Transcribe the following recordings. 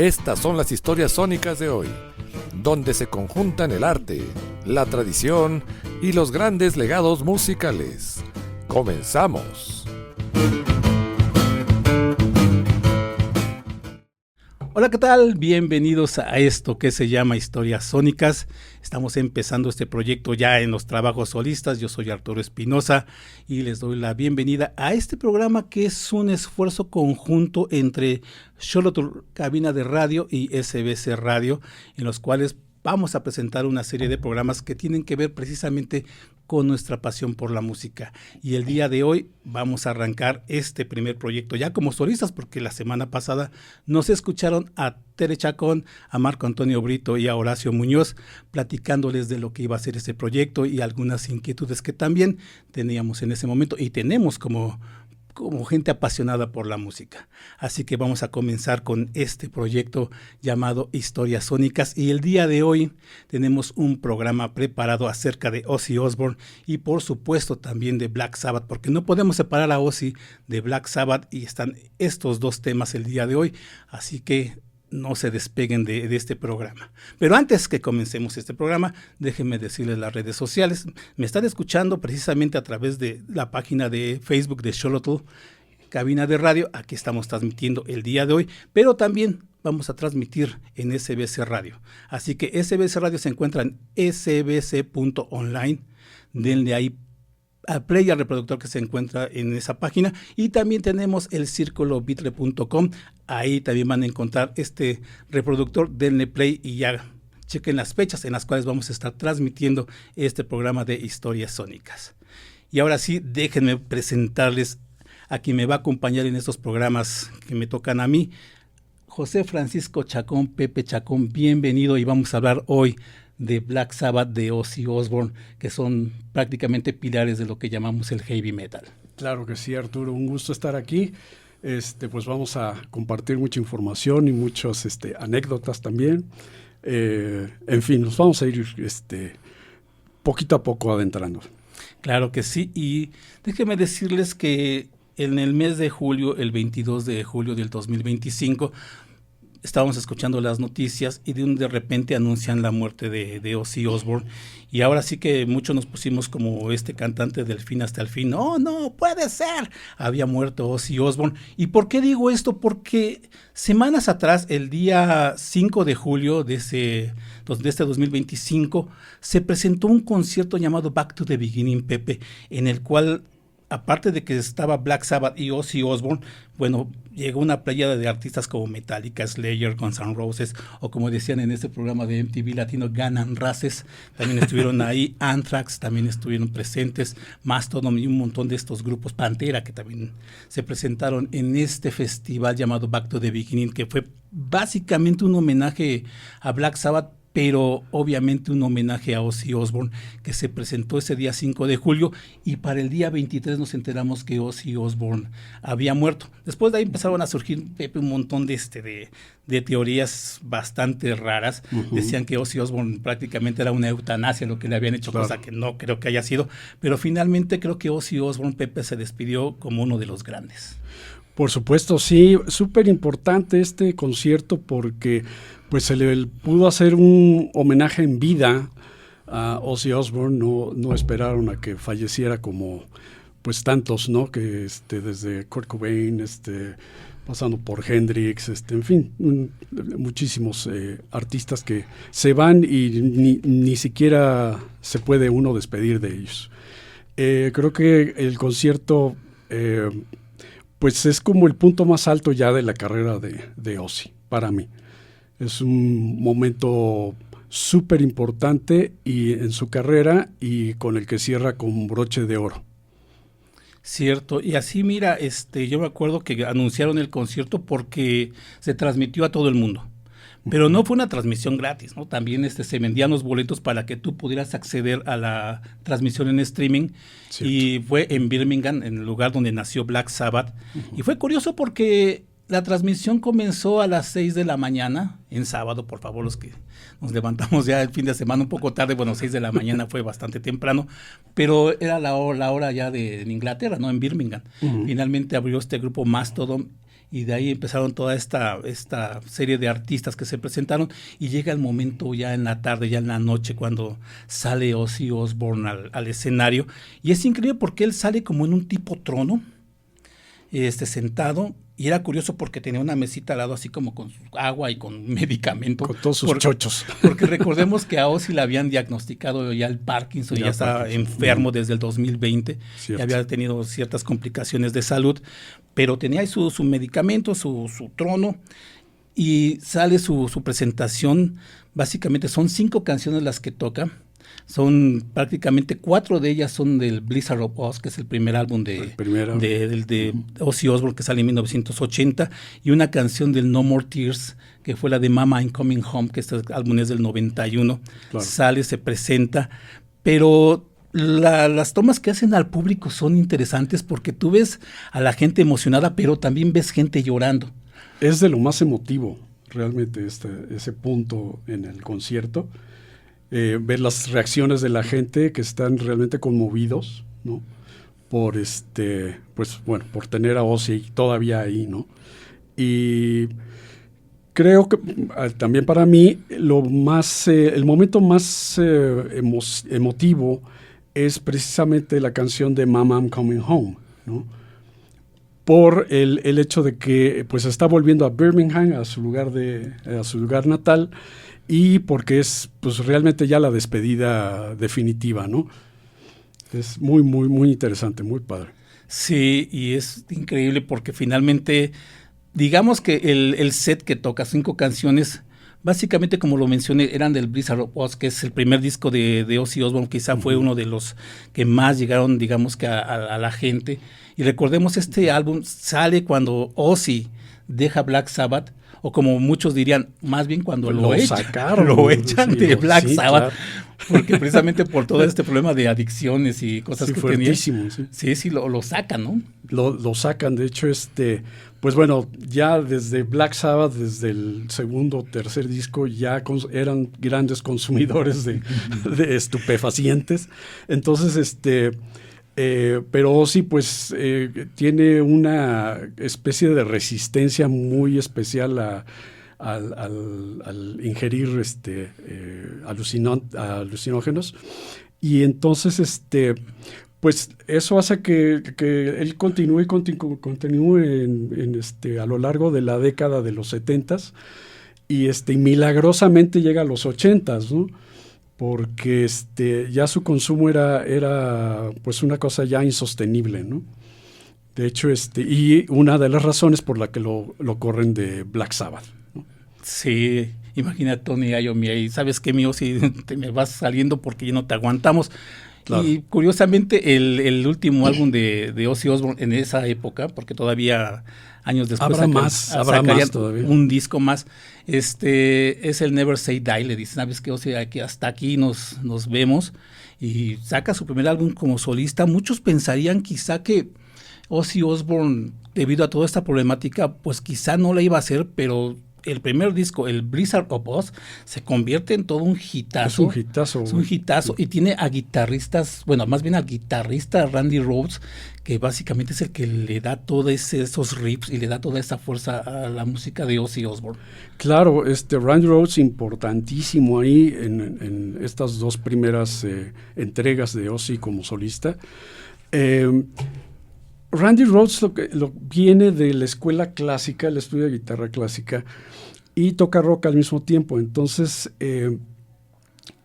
Estas son las historias sónicas de hoy, donde se conjuntan el arte, la tradición y los grandes legados musicales. ¡Comenzamos! Hola, ¿qué tal? Bienvenidos a esto que se llama Historias Sónicas. Estamos empezando este proyecto ya en los trabajos solistas. Yo soy Arturo Espinosa y les doy la bienvenida a este programa que es un esfuerzo conjunto entre Xolotl Cabina de Radio y SBC Radio, en los cuales vamos a presentar una serie de programas que tienen que ver precisamente con nuestra pasión por la música. Y el día de hoy vamos a arrancar este primer proyecto ya como solistas, porque la semana pasada nos escucharon a Tere Chacón, a Marco Antonio Brito y a Horacio Muñoz platicándoles de lo que iba a ser este proyecto y algunas inquietudes que también teníamos en ese momento y tenemos como gente apasionada por la música. Así que vamos a comenzar con este proyecto llamado Historias Sónicas, y el día de hoy tenemos un programa preparado acerca de Ozzy Osbourne y por supuesto también de Black Sabbath, porque no podemos separar a Ozzy de Black Sabbath y están estos dos temas el día de hoy, así que no se despeguen de este programa. Pero antes que comencemos este programa, déjenme decirles las redes sociales. Me están escuchando precisamente a través de la página de Facebook de Xolotl Cabina de Radio. Aquí estamos transmitiendo el día de hoy, pero también vamos a transmitir en SBC Radio. Así que SBC Radio se encuentra en sbc.online. Denle ahí al play, al reproductor que se encuentra en esa página, y también tenemos el circulobitre.com. Ahí también van a encontrar este reproductor. Denle play y ya chequen las fechas en las cuales vamos a estar transmitiendo este programa de Historias Sónicas. Y ahora sí, déjenme presentarles a quien me va a acompañar en estos programas que me tocan a mí. José Francisco Chacón, Pepe Chacón, bienvenido, y vamos a hablar hoy de Black Sabbath, de Ozzy Osbourne, que son prácticamente pilares de lo que llamamos el heavy metal. Claro que sí, Arturo, un gusto estar aquí. Pues vamos a compartir mucha información y muchas anécdotas también. En fin, nos vamos a ir poquito a poco adentrando. Claro que sí, y déjenme decirles que en el mes de julio, el 22 de julio del 2025, estábamos escuchando las noticias y de repente anuncian la muerte de Ozzy Osbourne, y ahora sí que muchos nos pusimos como este cantante del fin hasta el fin. No puede ser, había muerto Ozzy Osbourne. ¿Y por qué digo esto? Porque semanas atrás, el día 5 de julio de este 2025, se presentó un concierto llamado Back to the Beginning, Pepe, en el cual, aparte de que estaba Black Sabbath y Ozzy Osbourne, bueno, llegó una playada de artistas como Metallica, Slayer, Guns N' Roses, o como decían en este programa de MTV Latino, Guns N' Roses, también estuvieron ahí, Anthrax también estuvieron presentes, Mastodon y un montón de estos grupos, Pantera, que también se presentaron en este festival llamado Back to the Beginning, que fue básicamente un homenaje a Black Sabbath, pero obviamente un homenaje a Ozzy Osbourne, que se presentó ese día 5 de julio, y para el día 23 nos enteramos que Ozzy Osbourne había muerto. Después de ahí empezaron a surgir, Pepe, un montón de teorías bastante raras. Uh-huh. Decían que Ozzy Osbourne prácticamente era una eutanasia lo que le habían hecho, claro, cosa que no creo que haya sido, pero finalmente creo que Ozzy Osbourne, Pepe, se despidió como uno de los grandes. Por supuesto, sí, súper importante este concierto porque pues se le pudo hacer un homenaje en vida a Ozzy Osbourne. No esperaron a que falleciera como pues tantos, ¿no? Que desde Kurt Cobain, pasando por Hendrix, en fin, muchísimos artistas que se van y ni siquiera se puede uno despedir de ellos. Creo que el concierto pues es como el punto más alto ya de la carrera de Ozzy, para mí. Es un momento súper importante en su carrera, y con el que cierra con broche de oro. Cierto, y así mira, yo me acuerdo que anunciaron el concierto porque se transmitió a todo el mundo. Pero no fue una transmisión gratis, ¿no? También se vendían los boletos para que tú pudieras acceder a la transmisión en streaming. Cierto. Y fue en Birmingham, en el lugar donde nació Black Sabbath. Uh-huh. Y fue curioso porque la transmisión comenzó a las 6 de la mañana, en sábado, por favor, los que nos levantamos ya el fin de semana un poco tarde, bueno, 6 de la mañana fue bastante temprano, pero era la hora ya en Inglaterra, ¿no? En Birmingham. Uh-huh. Finalmente abrió este grupo Mastodon, y de ahí empezaron toda esta serie de artistas que se presentaron, y llega el momento ya en la tarde, ya en la noche, cuando sale Ozzy Osbourne al escenario, y es increíble porque él sale como en un tipo trono, sentado, y era curioso porque tenía una mesita al lado así como con su agua y con medicamento. Con todos sus chochos. Porque recordemos que a Ozzy le habían diagnosticado ya el Parkinson, ya estaba enfermo desde el 2020, y había tenido ciertas complicaciones de salud, pero tenía ahí su medicamento, su trono, y sale su presentación. Básicamente son 5 canciones las que toca. Son prácticamente 4 de ellas son del Blizzard of Oz, que es el primer álbum de Ozzy Osbourne, que sale en 1980, y una canción del No More Tears, que fue la de Mama I'm Coming Home, que este álbum es del 91. Claro. Sale, se presenta, pero las tomas que hacen al público son interesantes porque tú ves a la gente emocionada, pero también ves gente llorando. Es de lo más emotivo, realmente, ese punto en el concierto. Ver las reacciones de la gente que están realmente conmovidos, ¿no? Por por tener a Ozzy todavía ahí, ¿no? Y creo que también para mí el momento más emotivo es precisamente la canción de Mama I'm Coming Home, ¿no? Por el hecho de que pues está volviendo a Birmingham, a su lugar natal, y porque es pues realmente ya la despedida definitiva, ¿no? Es muy, muy, muy interesante, muy padre. Sí, y es increíble porque finalmente, digamos que el set que toca, 5 canciones, básicamente, como lo mencioné, eran del Blizzard of Oz, que es el primer disco de Ozzy Osbourne, quizá fue uno de los que más llegaron, digamos, que a la gente. Y recordemos, este álbum sale cuando Ozzy deja Black Sabbath, o como muchos dirían, más bien cuando lo echan de Black Sabbath, claro. Porque precisamente por todo este problema de adicciones y cosas que tenía. Sí, lo sacan, ¿no? Lo sacan, de hecho, pues bueno, ya desde Black Sabbath, desde el segundo o tercer disco, ya eran grandes consumidores de estupefacientes. Entonces, pero Ozzy pues tiene una especie de resistencia muy especial al ingerir alucinógenos, y entonces pues eso hace que él continúe a lo largo de la década de los 70s, y milagrosamente llega a los 80s, ¿no? Porque ya su consumo era pues una cosa ya insostenible, ¿no? De hecho, y una de las razones por la que lo corren de Black Sabbath, ¿no? Sí, imagina Tony Iommi ahí, ¿sabes qué, mío? Si te me vas saliendo porque ya no te aguantamos. Claro. Y curiosamente el último álbum de Ozzy Osbourne en esa época, porque todavía años después habrá más todavía, un disco más, es el Never Say Die. Le dice, ¿sabes qué, Ozzy? Hasta aquí nos vemos, y saca su primer álbum como solista. Muchos pensarían quizá que Ozzy Osbourne, debido a toda esta problemática, pues quizá no la iba a hacer, pero el primer disco, el Blizzard of Oz, se convierte en todo un hitazo. Es un hitazo, y tiene a guitarristas, bueno, más bien al guitarrista Randy Rhoads, que básicamente es el que le da todos esos riffs y le da toda esa fuerza a la música de Ozzy Osbourne. Claro, Randy Rhoads importantísimo ahí en estas 2 primeras entregas de Ozzy como solista. Randy Rhoads lo viene de la escuela clásica, él estudia guitarra clásica y toca rock al mismo tiempo. Entonces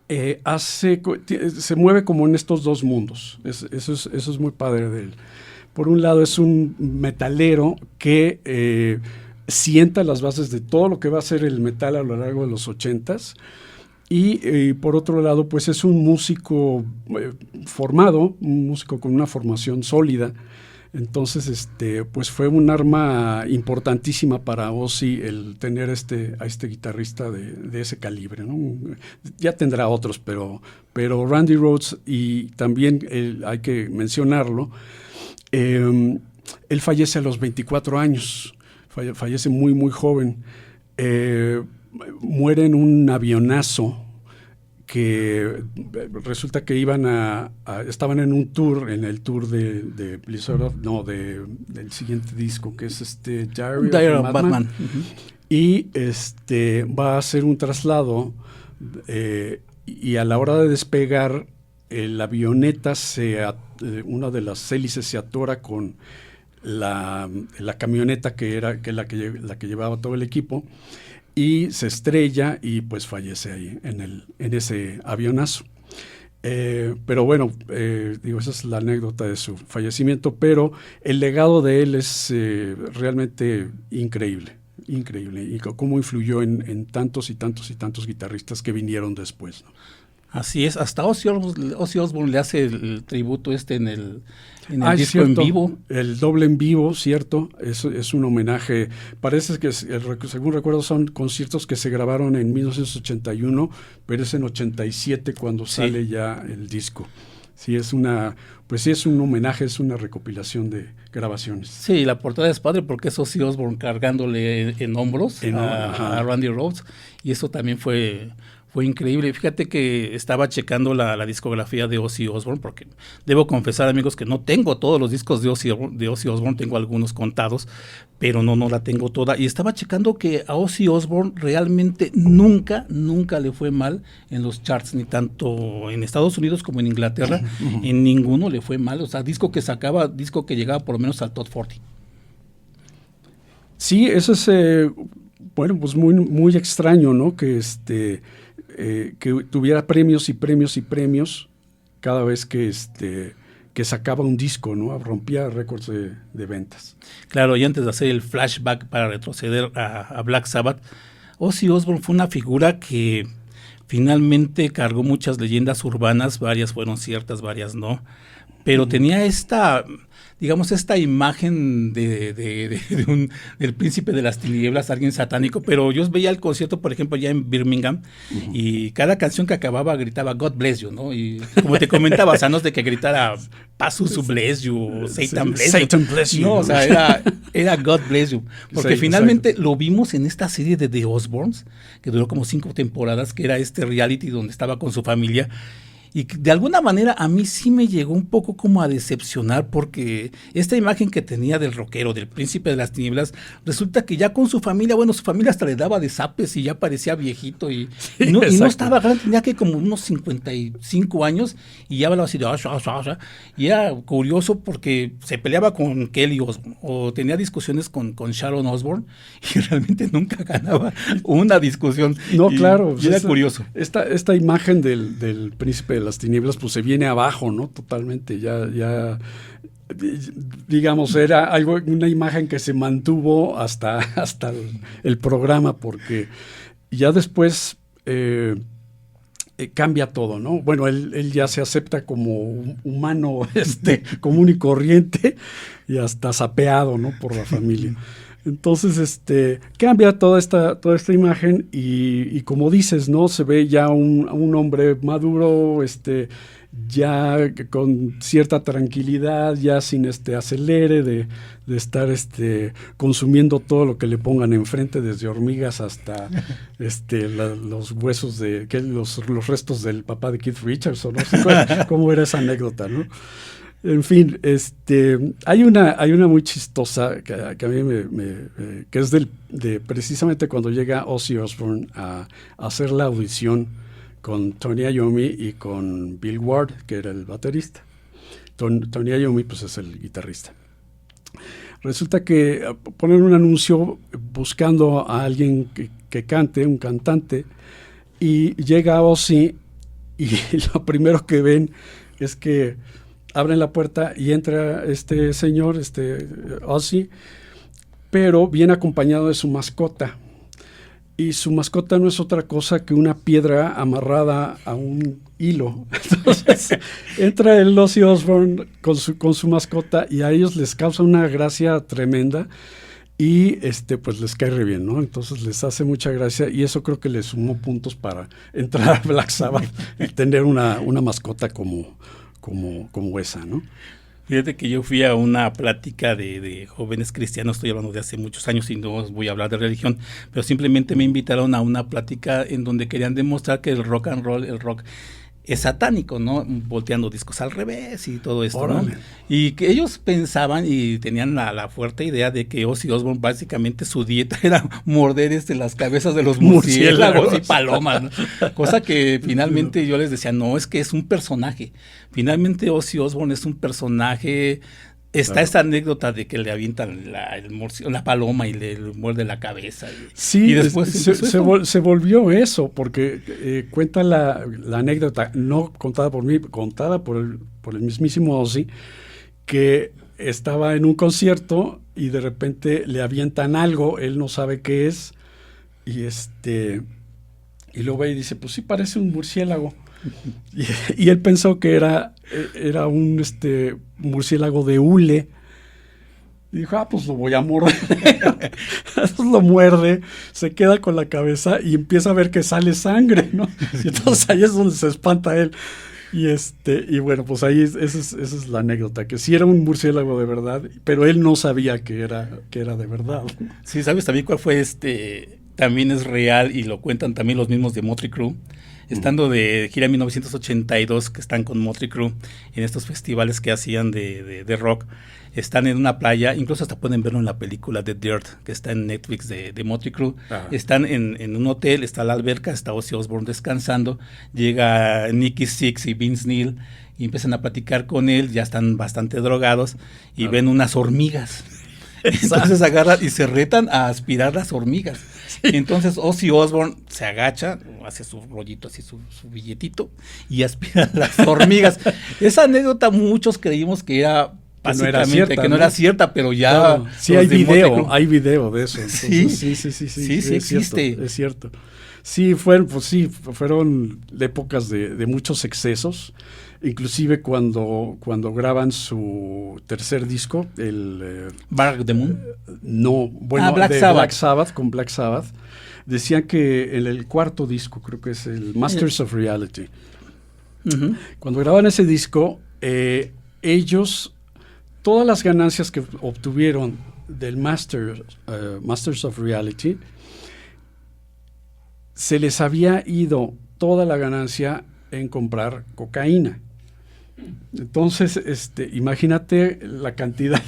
se mueve como en estos 2 mundos. Eso es muy padre de él. Por un lado es un metalero que sienta las bases de todo lo que va a ser el metal a lo largo de los 80s. Y por otro lado, pues es un músico formado, un músico con una formación sólida. Entonces, pues fue un arma importantísima para Ozzy el tener a este guitarrista de ese calibre, ¿no? Ya tendrá otros, pero Randy Rhoads, y también hay que mencionarlo, él fallece a los 24 años, fallece muy, muy joven, muere en un avionazo que resulta que estaban en un tour, en el tour de Blizzard, del siguiente disco, que es Diary of Batman. Uh-huh. Y va a hacer un traslado y a la hora de despegar, la avioneta, una de las hélices se atora con la camioneta que la que llevaba todo el equipo, y se estrella y pues fallece ahí en ese avionazo. Pero bueno, esa es la anécdota de su fallecimiento, pero el legado de él es realmente increíble, y cómo influyó en tantos y tantos y tantos guitarristas que vinieron después, ¿no? Así es, hasta Ozzy Osbourne le hace el tributo en el disco cierto, en vivo. El doble en vivo, cierto, es un homenaje. Parece que, según recuerdo, son conciertos que se grabaron en 1981, pero es en 87 cuando sale ya el disco. Sí, es un homenaje, es una recopilación de grabaciones. Sí, la portada es padre porque es Ozzy Osbourne cargándole en hombros a Randy Rhoads, y eso también fue increíble. Fíjate que estaba checando la discografía de Ozzy Osbourne, porque debo confesar, amigos, que no tengo todos los discos de Ozzy Osbourne, tengo algunos contados, pero no la tengo toda. Y estaba checando que a Ozzy Osbourne realmente nunca le fue mal en los charts, ni tanto en Estados Unidos como en Inglaterra. En ninguno le fue mal. O sea, disco que llegaba por lo menos al top 40. Sí, eso es, pues muy, muy extraño, ¿no? Que que tuviera premios y premios y premios cada vez que sacaba un disco, ¿no? Rompía récords de ventas. Claro, y antes de hacer el flashback para retroceder a Black Sabbath, Ozzy Osbourne fue una figura que finalmente cargó muchas leyendas urbanas, varias fueron ciertas, varias no, pero tenía esta imagen del príncipe de las tinieblas, alguien satánico. Pero yo veía el concierto, por ejemplo, ya en Birmingham, y cada canción que acababa gritaba God bless you, ¿no? Y como te comentaba, o sea, no es de que gritara Pazuzu bless you, Satan bless you. No, o sea, era God bless you. Porque finalmente lo vimos en esta serie de The Osbournes, que duró como 5 temporadas, que era reality donde estaba con su familia. Y de alguna manera a mí sí me llegó un poco como a decepcionar, porque esta imagen que tenía del rockero, del príncipe de las tinieblas, resulta que ya con su familia hasta le daba de zapes y ya parecía viejito y no estaba grande, tenía que como unos 55 años y ya hablaba así de y era curioso porque se peleaba con Kelly Osbourne o tenía discusiones con Sharon Osbourne y realmente nunca ganaba una discusión. No, claro. Y era curioso. Esta imagen del príncipe de las tinieblas pues se viene abajo, ¿no? Totalmente, ya digamos, era una imagen que se mantuvo hasta el programa, porque ya después cambia todo, ¿no? Bueno, él ya se acepta como un humano común y corriente y hasta sapeado, ¿no? Por la familia. Entonces, cambia toda esta imagen y como dices, ¿no? Se ve ya un hombre maduro, ya con cierta tranquilidad, ya sin acelere de estar consumiendo todo lo que le pongan enfrente, desde hormigas hasta los huesos los restos del papá de Keith Richards, o no sé cómo era esa anécdota, ¿no? En fin, hay una muy chistosa que a mí que es precisamente cuando llega Ozzy Osbourne a hacer la audición con Tony Iommi y con Bill Ward, que era el baterista. Tony Iommi pues es el guitarrista. Resulta que ponen un anuncio buscando a alguien que cante, un cantante, y llega Ozzy y lo primero que ven es que abren la puerta y entra este señor, Ozzy, pero viene acompañado de su mascota. Y su mascota no es otra cosa que una piedra amarrada a un hilo. Entonces entra el Ozzy Osbourne con su mascota y a ellos les causa una gracia tremenda y pues les cae re bien, ¿no? Entonces les hace mucha gracia y eso creo que les sumó puntos para entrar a Black Sabbath y tener una mascota como esa, ¿no? Fíjate que yo fui a una plática de jóvenes cristianos, estoy hablando de hace muchos años y no os voy a hablar de religión, pero simplemente me invitaron a una plática en donde querían demostrar que el rock and roll, el rock es satánico, ¿no? Volteando discos al revés y todo esto, Órale. ¿no? Y que ellos pensaban y tenían la fuerte idea de que Ozzy Osbourne básicamente su dieta era morder las cabezas de los murciélagos y palomas, ¿no? Cosa que finalmente yo les decía, no, es que es un personaje. Finalmente Ozzy Osbourne es un personaje. Está Claro. esta anécdota de que le avientan la paloma y le muerde la cabeza. Sí, y después se volvió eso, porque cuenta la anécdota, no contada por mí, contada por el mismísimo Ozzy, que estaba en un concierto y de repente le avientan algo, él no sabe qué es, y lo ve y dice, pues sí parece un murciélago. Y él pensó que era un murciélago de hule. Y dijo, pues lo voy a morder. Entonces lo muerde, se queda con la cabeza y empieza a ver que sale sangre, ¿no? Y entonces ahí es donde se espanta él. Y bueno, pues ahí esa es la anécdota, que sí era un murciélago de verdad, pero él no sabía que era de verdad. Sí, ¿sabes también cuál fue también es real y lo cuentan también los mismos de Motley Crue? Estando de gira en 1982, que están con Motley Crue en estos festivales que hacían de rock, están en una playa, incluso hasta pueden verlo en la película The Dirt, que está en Netflix de Motley Crue. Están en un hotel, está la alberca, está Ozzy Osbourne descansando, llega Nicky Sixx y Vince Neil y empiezan a platicar con él, ya están bastante drogados y ven unas hormigas. Entonces agarran y se retan a aspirar las hormigas. Y entonces Ozzy Osbourne se agacha, hace su rollito, así su billetito, y aspira las hormigas. Esa anécdota muchos creímos que era básicamente que no era cierta, pero ya... Claro. Sí, hay video de eso. Entonces, sí existe. Es cierto. Sí, fueron épocas de muchos excesos. Inclusive cuando graban su tercer disco, el Bark the Moon. Black Sabbath, con Black Sabbath, decían que en el cuarto disco, creo que es el Masters of Reality, cuando graban ese disco, ellos, todas las ganancias que obtuvieron del Masters of Reality, se les había ido toda la ganancia en comprar cocaína. Entonces, imagínate la cantidad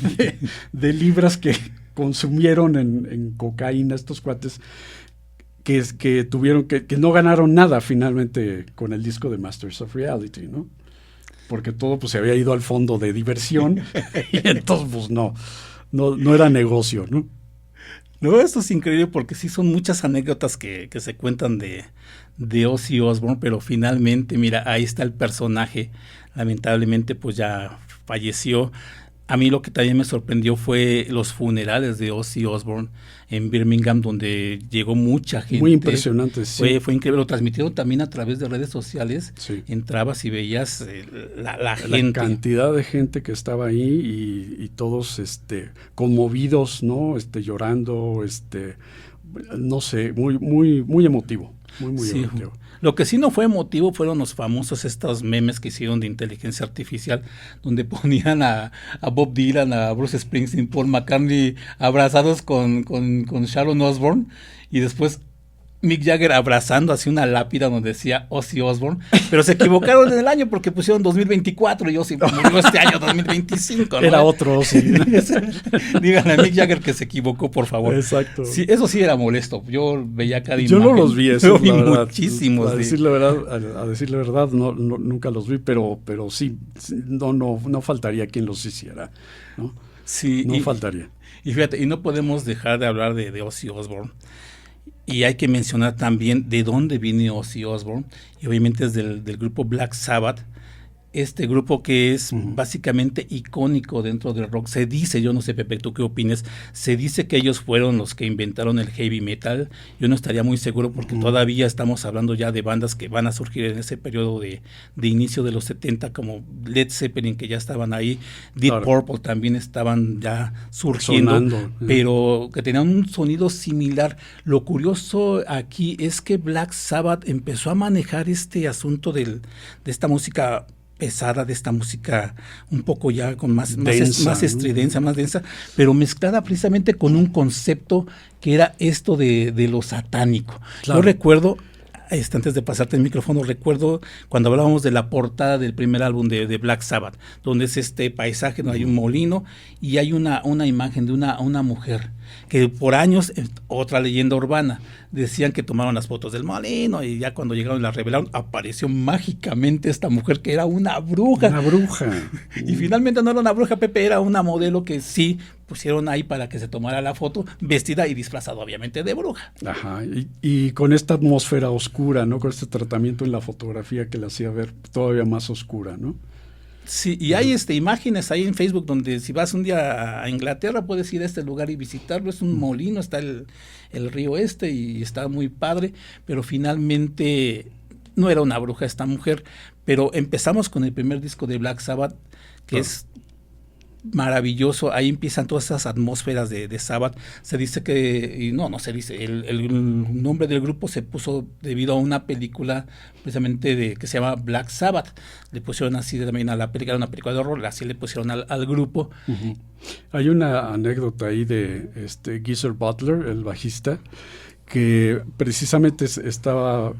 de libras que consumieron en cocaína estos cuates que tuvieron que no ganaron nada finalmente con el disco de Masters of Reality, ¿no? Porque todo pues se había ido al fondo de diversión y entonces pues no era negocio, ¿no? No, esto es increíble porque sí son muchas anécdotas que se cuentan de Ozzy Osbourne, pero finalmente, mira, ahí está el personaje. Lamentablemente, pues ya falleció. A mí lo que también me sorprendió fue los funerales de Ozzy Osbourne en Birmingham, donde llegó mucha gente. Muy impresionante, sí. Fue increíble. Lo transmitieron también a través de redes sociales. Sí. Entrabas y veías la gente. La cantidad de gente que estaba ahí y todos conmovidos, ¿no? Llorando, no sé, muy emotivo. Muy Sí. emotivo. Lo que sí no fue emotivo fueron los famosos estos memes que hicieron de inteligencia artificial, donde ponían a Bob Dylan, a Bruce Springsteen, Paul McCartney abrazados con Sharon Osbourne, y después Mick Jagger abrazando así una lápida donde decía Ozzy Osbourne, pero se equivocaron en el año porque pusieron 2024 y Ozzy murió este año 2025, ¿no? Era otro Ozzy. Díganle a Mick Jagger que se equivocó, por favor. Exacto. Sí, eso sí era molesto. Yo veía cada Yo imagen. no los vi, Yo vi la verdad. muchísimos. A decir la verdad, no, nunca los vi, pero sí, no faltaría quien los hiciera, ¿no? Sí, no faltaría. Y fíjate, y no podemos dejar de hablar de Ozzy Osbourne. Y hay que mencionar también de dónde viene Ozzy Osbourne, y obviamente es del grupo Black Sabbath, este grupo que es básicamente icónico dentro del rock. Se dice, yo no sé, Pepe, ¿tú qué opinas? Se dice que ellos fueron los que inventaron el heavy metal. Yo no estaría muy seguro porque todavía estamos hablando ya de bandas que van a surgir en ese periodo de inicio de los 70, como Led Zeppelin, que ya estaban ahí, Deep Purple también estaban ya surgiendo, sonando, pero que tenían un sonido similar. Lo curioso aquí es que Black Sabbath empezó a manejar este asunto de esta música pesada, de esta música un poco ya con más estridencia, más densa, pero mezclada precisamente con un concepto que era esto de lo satánico. Claro. Yo recuerdo, antes de pasarte el micrófono, recuerdo cuando hablábamos de la portada del primer álbum de Black Sabbath, donde es este paisaje, donde hay un molino y hay una imagen de una mujer, que por años, otra leyenda urbana, decían que tomaron las fotos del molino y ya cuando llegaron y la revelaron, apareció mágicamente esta mujer que era una bruja. Una bruja. Y finalmente no era una bruja, Pepe, era una modelo que sí pusieron ahí para que se tomara la foto, vestida y disfrazada obviamente de bruja. Ajá, y con esta atmósfera oscura, ¿no? Con este tratamiento en la fotografía que la hacía ver todavía más oscura, ¿no? Sí, y hay imágenes ahí en Facebook donde si vas un día a Inglaterra puedes ir a este lugar y visitarlo. Es un molino, está el río y está muy padre, pero finalmente no era una bruja esta mujer. Pero empezamos con el primer disco de Black Sabbath, que es maravilloso. Ahí empiezan todas esas atmósferas de Sabbath. Se dice que, y no se dice, el nombre del grupo se puso debido a una película precisamente que se llama Black Sabbath. Le pusieron así también a la película, una película de horror, así le pusieron al grupo. Uh-huh. Hay una anécdota ahí de Geezer Butler, el bajista, que precisamente estaba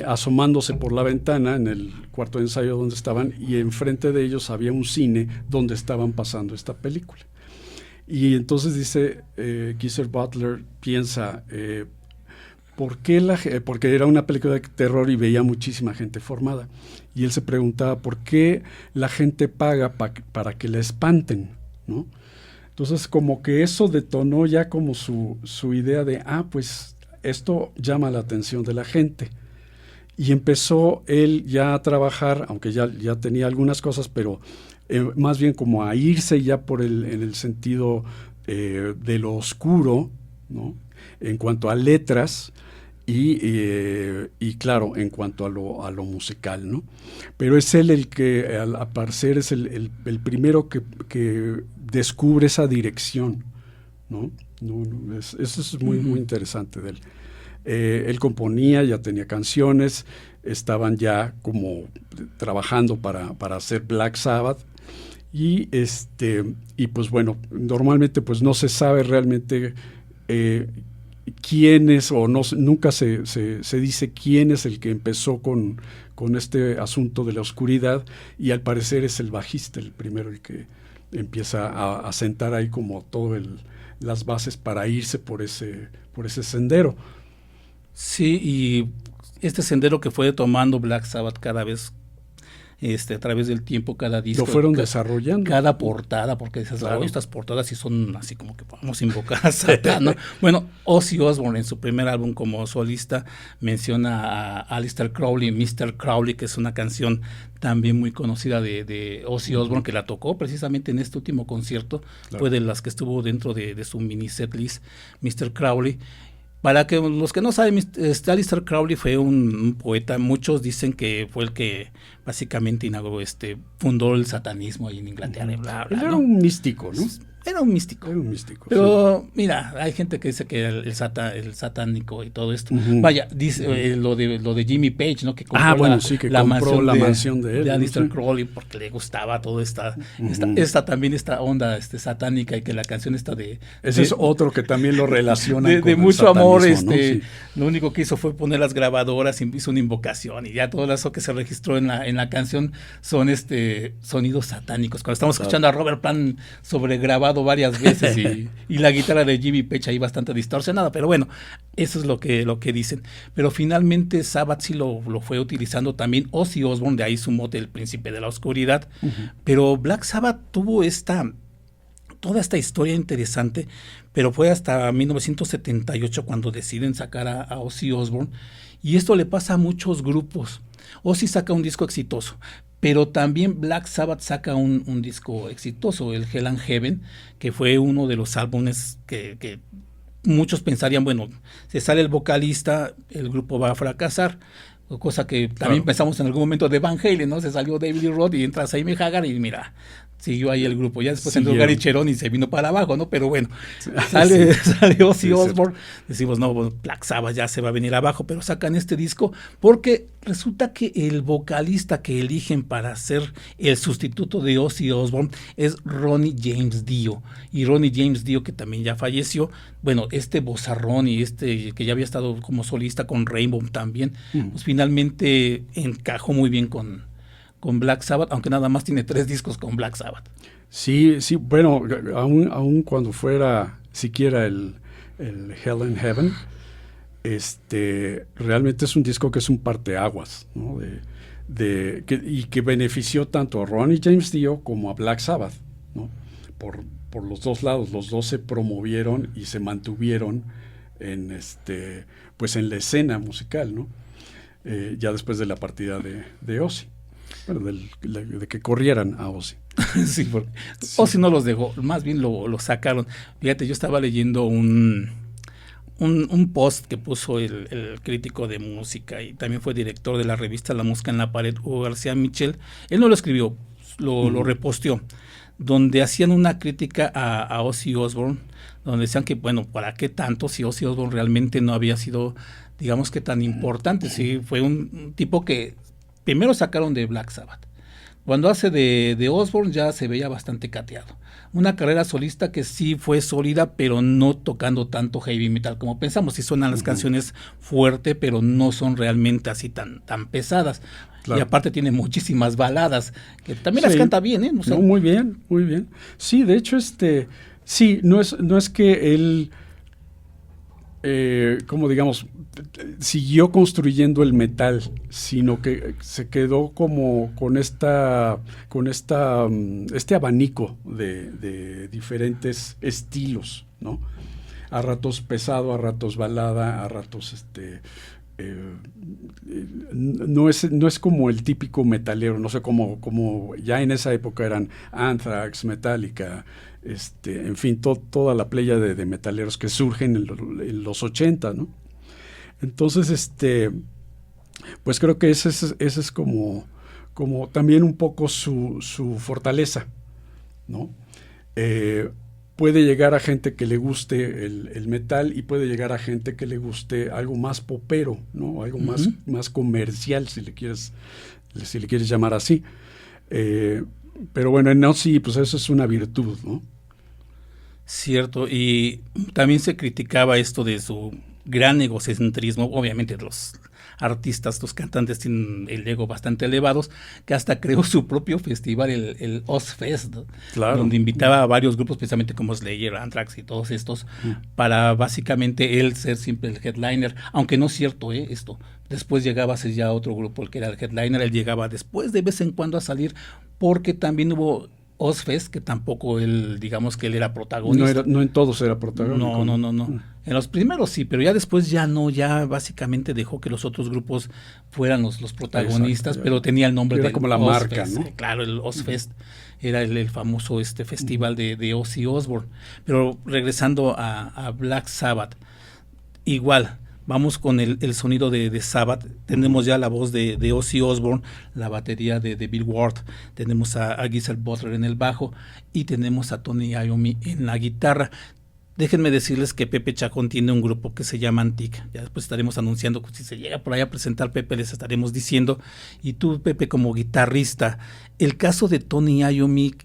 asomándose por la ventana en el cuarto de ensayo donde estaban, y enfrente de ellos había un cine donde estaban pasando esta película. Y entonces dice Geezer Butler, piensa, ¿por qué porque era una película de terror y veía muchísima gente formada, y él se preguntaba por qué la gente paga para que la espanten, ¿no? Entonces como que eso detonó ya como su idea de, pues esto llama la atención de la gente. Y empezó él ya a trabajar, aunque ya tenía algunas cosas, pero más bien como a irse ya en el sentido de lo oscuro, ¿no? En cuanto a letras y claro, en cuanto a lo musical, ¿no? Pero es él el que, al parecer, es el primero que descubre esa dirección, ¿no? Eso es muy, muy interesante de él. Él componía, ya tenía canciones, estaban ya como trabajando para hacer Black Sabbath, y pues bueno, normalmente pues no se sabe realmente quién es, o nunca se dice quién es el que empezó con este asunto de la oscuridad, y al parecer es el bajista el primero el que empieza a sentar ahí como todo las bases para irse por ese sendero. Sí, y este sendero que fue tomando Black Sabbath cada vez, a través del tiempo, cada disco. Lo fueron desarrollando. Cada portada, porque dices, claro, estas portadas sí son así como que vamos a invocar a Satán, ¿no? Bueno, Ozzy Osbourne en su primer álbum como solista menciona a Aleister Crowley, Mr. Crowley, que es una canción también muy conocida de Ozzy Osbourne, que la tocó precisamente en este último concierto. Claro. Fue de las que estuvo dentro de su mini setlist, Mr. Crowley. Para que los que no saben, Aleister Crowley fue un poeta. Muchos dicen que fue el que básicamente inauguró, fundó el satanismo ahí en Inglaterra. Él era un místico, ¿no? Era un místico. Pero sí, mira, hay gente que dice que el satánico y todo esto. Uh-huh. Vaya, dice lo de Jimmy Page, ¿no? Que compró la mansión de él, de Aleister Crowley, porque le gustaba toda esta onda satánica, y que la canción está ese es otro que también lo relaciona de mucho amor, ¿no? Sí. Lo único que hizo fue poner las grabadoras, hizo una invocación, y ya todo eso que se registró en la canción son sonidos satánicos. Cuando estamos escuchando a Robert Plant sobregrabado varias veces y la guitarra de Jimmy Page ahí bastante distorsionada, pero bueno, eso es lo que dicen. Pero finalmente Sabbath sí lo fue utilizando también Ozzy Osbourne, de ahí su mote El Príncipe de la Oscuridad. Uh-huh. Pero Black Sabbath tuvo toda esta historia interesante, pero fue hasta 1978 cuando deciden sacar a Ozzy Osbourne, y esto le pasa a muchos grupos. Ozzy saca un disco exitoso, pero también Black Sabbath saca un disco exitoso, el Hell and Heaven, que fue uno de los álbumes que muchos pensarían, bueno, se sale el vocalista, el grupo va a fracasar, cosa que también pensamos en algún momento de Van Halen, ¿no? Se salió David Lee Roth y entra Sammy Hagar y mira, siguió ahí el grupo. Ya después Siguieron. entró Gary Cherone y se vino para abajo, ¿no? Pero bueno, sale Ozzy Osbourne. Decimos, no, bueno, Black Sabbath ya se va a venir abajo, pero sacan este disco porque resulta que el vocalista que eligen para ser el sustituto de Ozzy Osbourne es Ronnie James Dio. Y Ronnie James Dio, que también ya falleció, bueno, este vozarrón y que ya había estado como solista con Rainbow también, pues finalmente encajó muy bien con Black Sabbath, aunque nada más tiene 3 discos con Black Sabbath. Sí, bueno, aún cuando fuera siquiera el Hell in Heaven, realmente es un disco que es un parteaguas, ¿no? Y que benefició tanto a Ronnie James Dio como a Black Sabbath, ¿no? Por los dos lados. Los dos se promovieron y se mantuvieron pues en la escena musical, ¿no? Ya después de la partida de Ozzy. Bueno, de que corrieran a Ozzy. Sí, porque Ozzy no los dejó, más bien lo sacaron. Fíjate, yo estaba leyendo un post que puso el crítico de música y también fue director de la revista La Música en la Pared, Hugo García Michel. Él no lo escribió, lo reposteó, donde hacían una crítica a Ozzy Osbourne, donde decían que, bueno, ¿para qué tanto si Ozzy Osbourne realmente no había sido, digamos que tan importante? Sí, fue un tipo que primero sacaron de Black Sabbath. Cuando hace de Osbourne ya se veía bastante cateado. Una carrera solista que sí fue sólida, pero no tocando tanto heavy metal como pensamos. Sí suenan las canciones fuerte, pero no son realmente así tan pesadas. Claro. Y aparte tiene muchísimas baladas, que también las canta bien, ¿eh? No, muy bien, muy bien. Sí, de hecho, sí, no es que él, como digamos, siguió construyendo el metal, sino que se quedó como con este abanico de diferentes estilos, ¿no? A ratos pesado, a ratos balada, a ratos no es como el típico metalero, no sé, como ya en esa época eran Anthrax, Metallica, en fin, toda la playa de metaleros que surgen en los 80, ¿no? Entonces, pues creo que ese es como también un poco su fortaleza, ¿no? Puede llegar a gente que le guste el metal y puede llegar a gente que le guste algo más popero, ¿no? Algo más comercial, si le quieres llamar así. Pero bueno, en Ozzy, pues eso es una virtud, ¿no? Cierto, y también se criticaba esto de su gran egocentrismo. Obviamente los artistas, los cantantes tienen el ego bastante elevados, que hasta creó su propio festival, el Ozzfest, ¿no? Claro. Donde invitaba a varios grupos, precisamente como Slayer, Anthrax y todos estos, para básicamente él ser siempre el headliner, aunque no es cierto esto. Después llegaba a ser ya otro grupo el que era el headliner, él llegaba después de vez en cuando a salir, porque también hubo Ozzfest, que tampoco él, digamos que él era protagonista. No en todos era protagonista. No. En los primeros sí, pero ya después ya no, ya básicamente dejó que los otros grupos fueran los protagonistas. Exacto, pero tenía el nombre de como la Ozzfest, marca, ¿no? Claro, el Ozzfest era el famoso festival de Ozzy Osbourne. Pero regresando a Black Sabbath, igual, vamos con el sonido de Sabbath. Tenemos ya la voz de Ozzy Osbourne, la batería de Bill Ward, tenemos a Geezer Butler en el bajo y tenemos a Tony Iommi en la guitarra. Déjenme decirles que Pepe Chacón tiene un grupo que se llama Antique. Ya después estaremos anunciando, si se llega por ahí a presentar Pepe, les estaremos diciendo. Y tú, Pepe, como guitarrista, el caso de Tony Iommi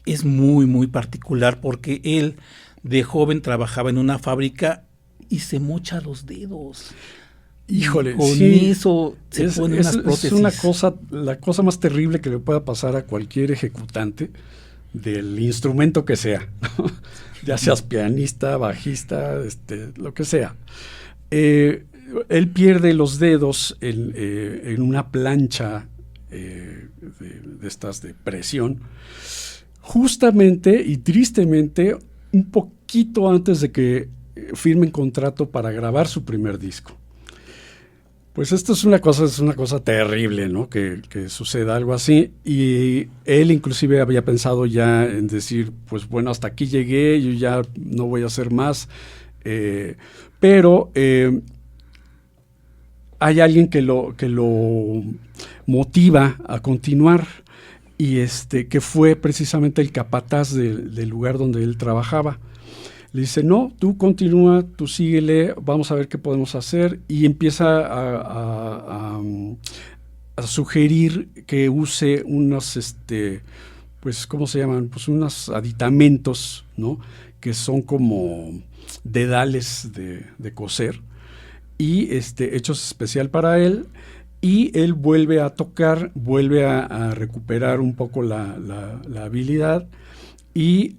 es muy, muy particular porque él de joven trabajaba en una fábrica y se mocha los dedos. Híjole, con sí, eso se pone unas prótesis. Es la cosa más terrible que le pueda pasar a cualquier ejecutante del instrumento que sea, ya seas pianista, bajista, lo que sea. Él pierde los dedos en una plancha de estas de presión, justamente y tristemente un poquito antes de que firmen contrato para grabar su primer disco. Pues esto es una cosa terrible, ¿no? Que suceda algo así. Y él inclusive había pensado ya en decir, pues bueno, hasta aquí llegué, yo ya no voy a hacer más. Pero hay alguien que lo motiva a continuar. y que fue precisamente el capataz del lugar donde él trabajaba. Le dice, no, tú continúa, tú síguele, vamos a ver qué podemos hacer, y empieza a sugerir que use unos, pues, ¿cómo se llaman? Pues unos aditamentos, ¿no? Que son como dedales de coser, y hechos especial para él, y él vuelve a tocar, vuelve a recuperar un poco la habilidad, y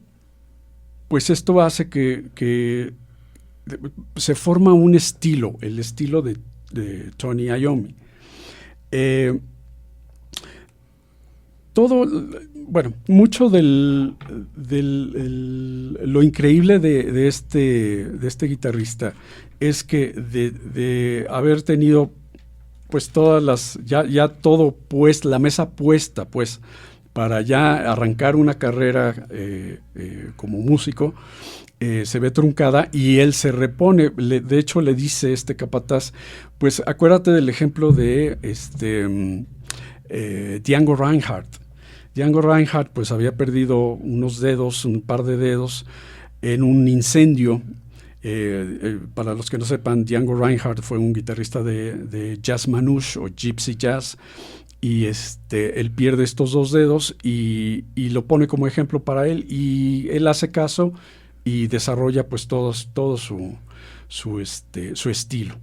pues esto hace que se forma un estilo, el estilo de Tony Iommi. Mucho lo increíble de este guitarrista es que de haber tenido pues ya todo pues la mesa puesta pues para ya arrancar una carrera como músico, se ve truncada y él se repone. De hecho le dice capataz, pues acuérdate del ejemplo de Django Reinhardt. Django Reinhardt pues había perdido un par de dedos en un incendio. Para los que no sepan, Django Reinhardt fue un guitarrista de jazz manouche o gypsy jazz, y él pierde estos 2 dedos y lo pone como ejemplo para él, y él hace caso y desarrolla pues todo su estilo.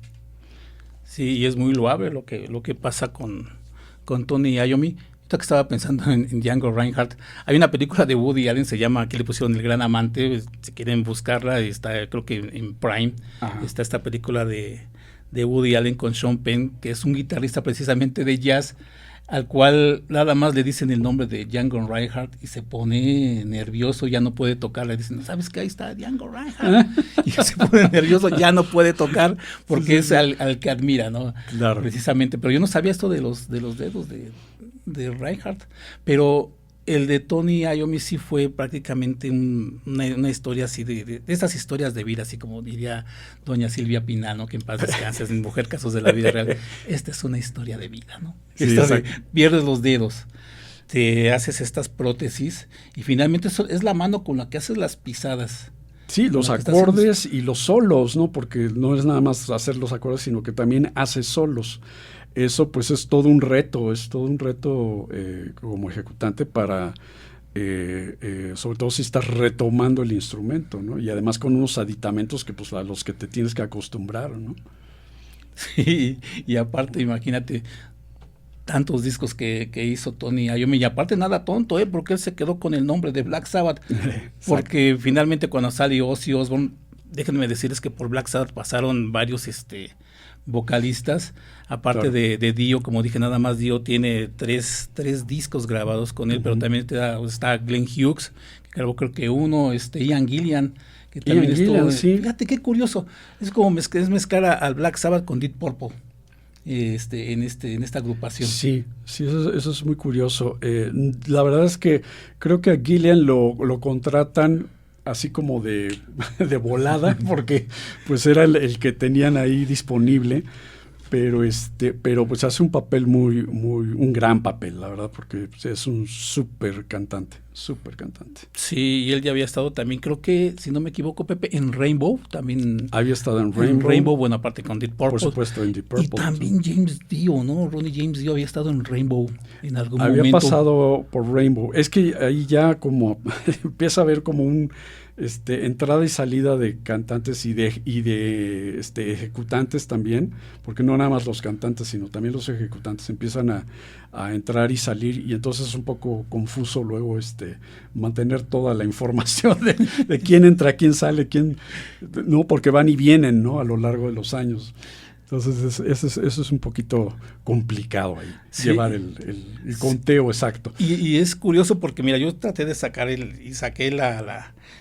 Sí, y es muy loable lo que pasa con Tony Iommi. Ahorita que estaba pensando en Django Reinhardt, hay una película de Woody Allen, se llama, aquí le pusieron El Gran Amante, si quieren buscarla, está creo que en Prime. Ajá. Está esta película de Woody Allen con Sean Penn, que es un guitarrista precisamente de jazz, al cual nada más le dicen el nombre de Django Reinhardt y se pone nervioso, ya no puede tocar, le dicen, ¿sabes qué? Ahí está Django Reinhardt. Y se pone nervioso, ya no puede tocar porque es al que admira, ¿no? Claro. Precisamente, pero yo no sabía esto de los dedos de Reinhardt, pero el de Tony Iommi sí fue prácticamente una historia así de esas historias de vida, así como diría doña Silvia Pinal, ¿no? Que en paz descanse, en Mujer Casos de la Vida Real. Esta es una historia de vida, ¿no? Sí, pierdes los dedos, te haces estas prótesis y finalmente eso es la mano con la que haces las pisadas. Sí, los acordes y los solos, ¿no? Porque no es nada más hacer los acordes, sino que también haces solos. Eso pues es todo un reto como ejecutante para, sobre todo si estás retomando el instrumento, ¿no? Y además con unos aditamentos que pues a los que te tienes que acostumbrar, ¿no? Sí, y aparte imagínate tantos discos que hizo Tony Iommi, y aparte nada tonto, porque él se quedó con el nombre de Black Sabbath, porque finalmente cuando salió Ozzy Osbourne, déjenme decirles que por Black Sabbath pasaron varios vocalistas, aparte claro. de Dio, como dije, nada más Dio tiene tres discos grabados con él, pero también está Glenn Hughes, que grabó creo que uno, Ian Gillan, que también estuvo, sí. Fíjate qué curioso, es como mezclar al Black Sabbath con Deep Purple. En esta agrupación. Sí, eso es muy curioso. La verdad es que creo que a Gillian lo contratan así como de volada, porque pues era el que tenían ahí disponible, pero pues hace un papel un gran papel, la verdad, porque pues, es un súper cantante. Sí, y él ya había estado también, creo que, si no me equivoco, Pepe, en Rainbow, también. Había estado en Rainbow. Bueno, aparte con Deep Purple. Por supuesto, en Deep Purple. Y también James Dio, ¿no? Ronnie James Dio había estado en Rainbow en algún momento. Había pasado por Rainbow. Es que ahí ya como empieza a haber como un entrada y salida de cantantes y de ejecutantes también, porque no nada más los cantantes, sino también los ejecutantes empiezan a entrar y salir, y entonces es un poco confuso luego mantener toda la información de quién entra, quién sale, no, porque van y vienen, ¿no? A lo largo de los años. Entonces eso es un poquito complicado ahí, sí. Llevar el conteo exacto. Y es curioso porque, mira, yo traté de saqué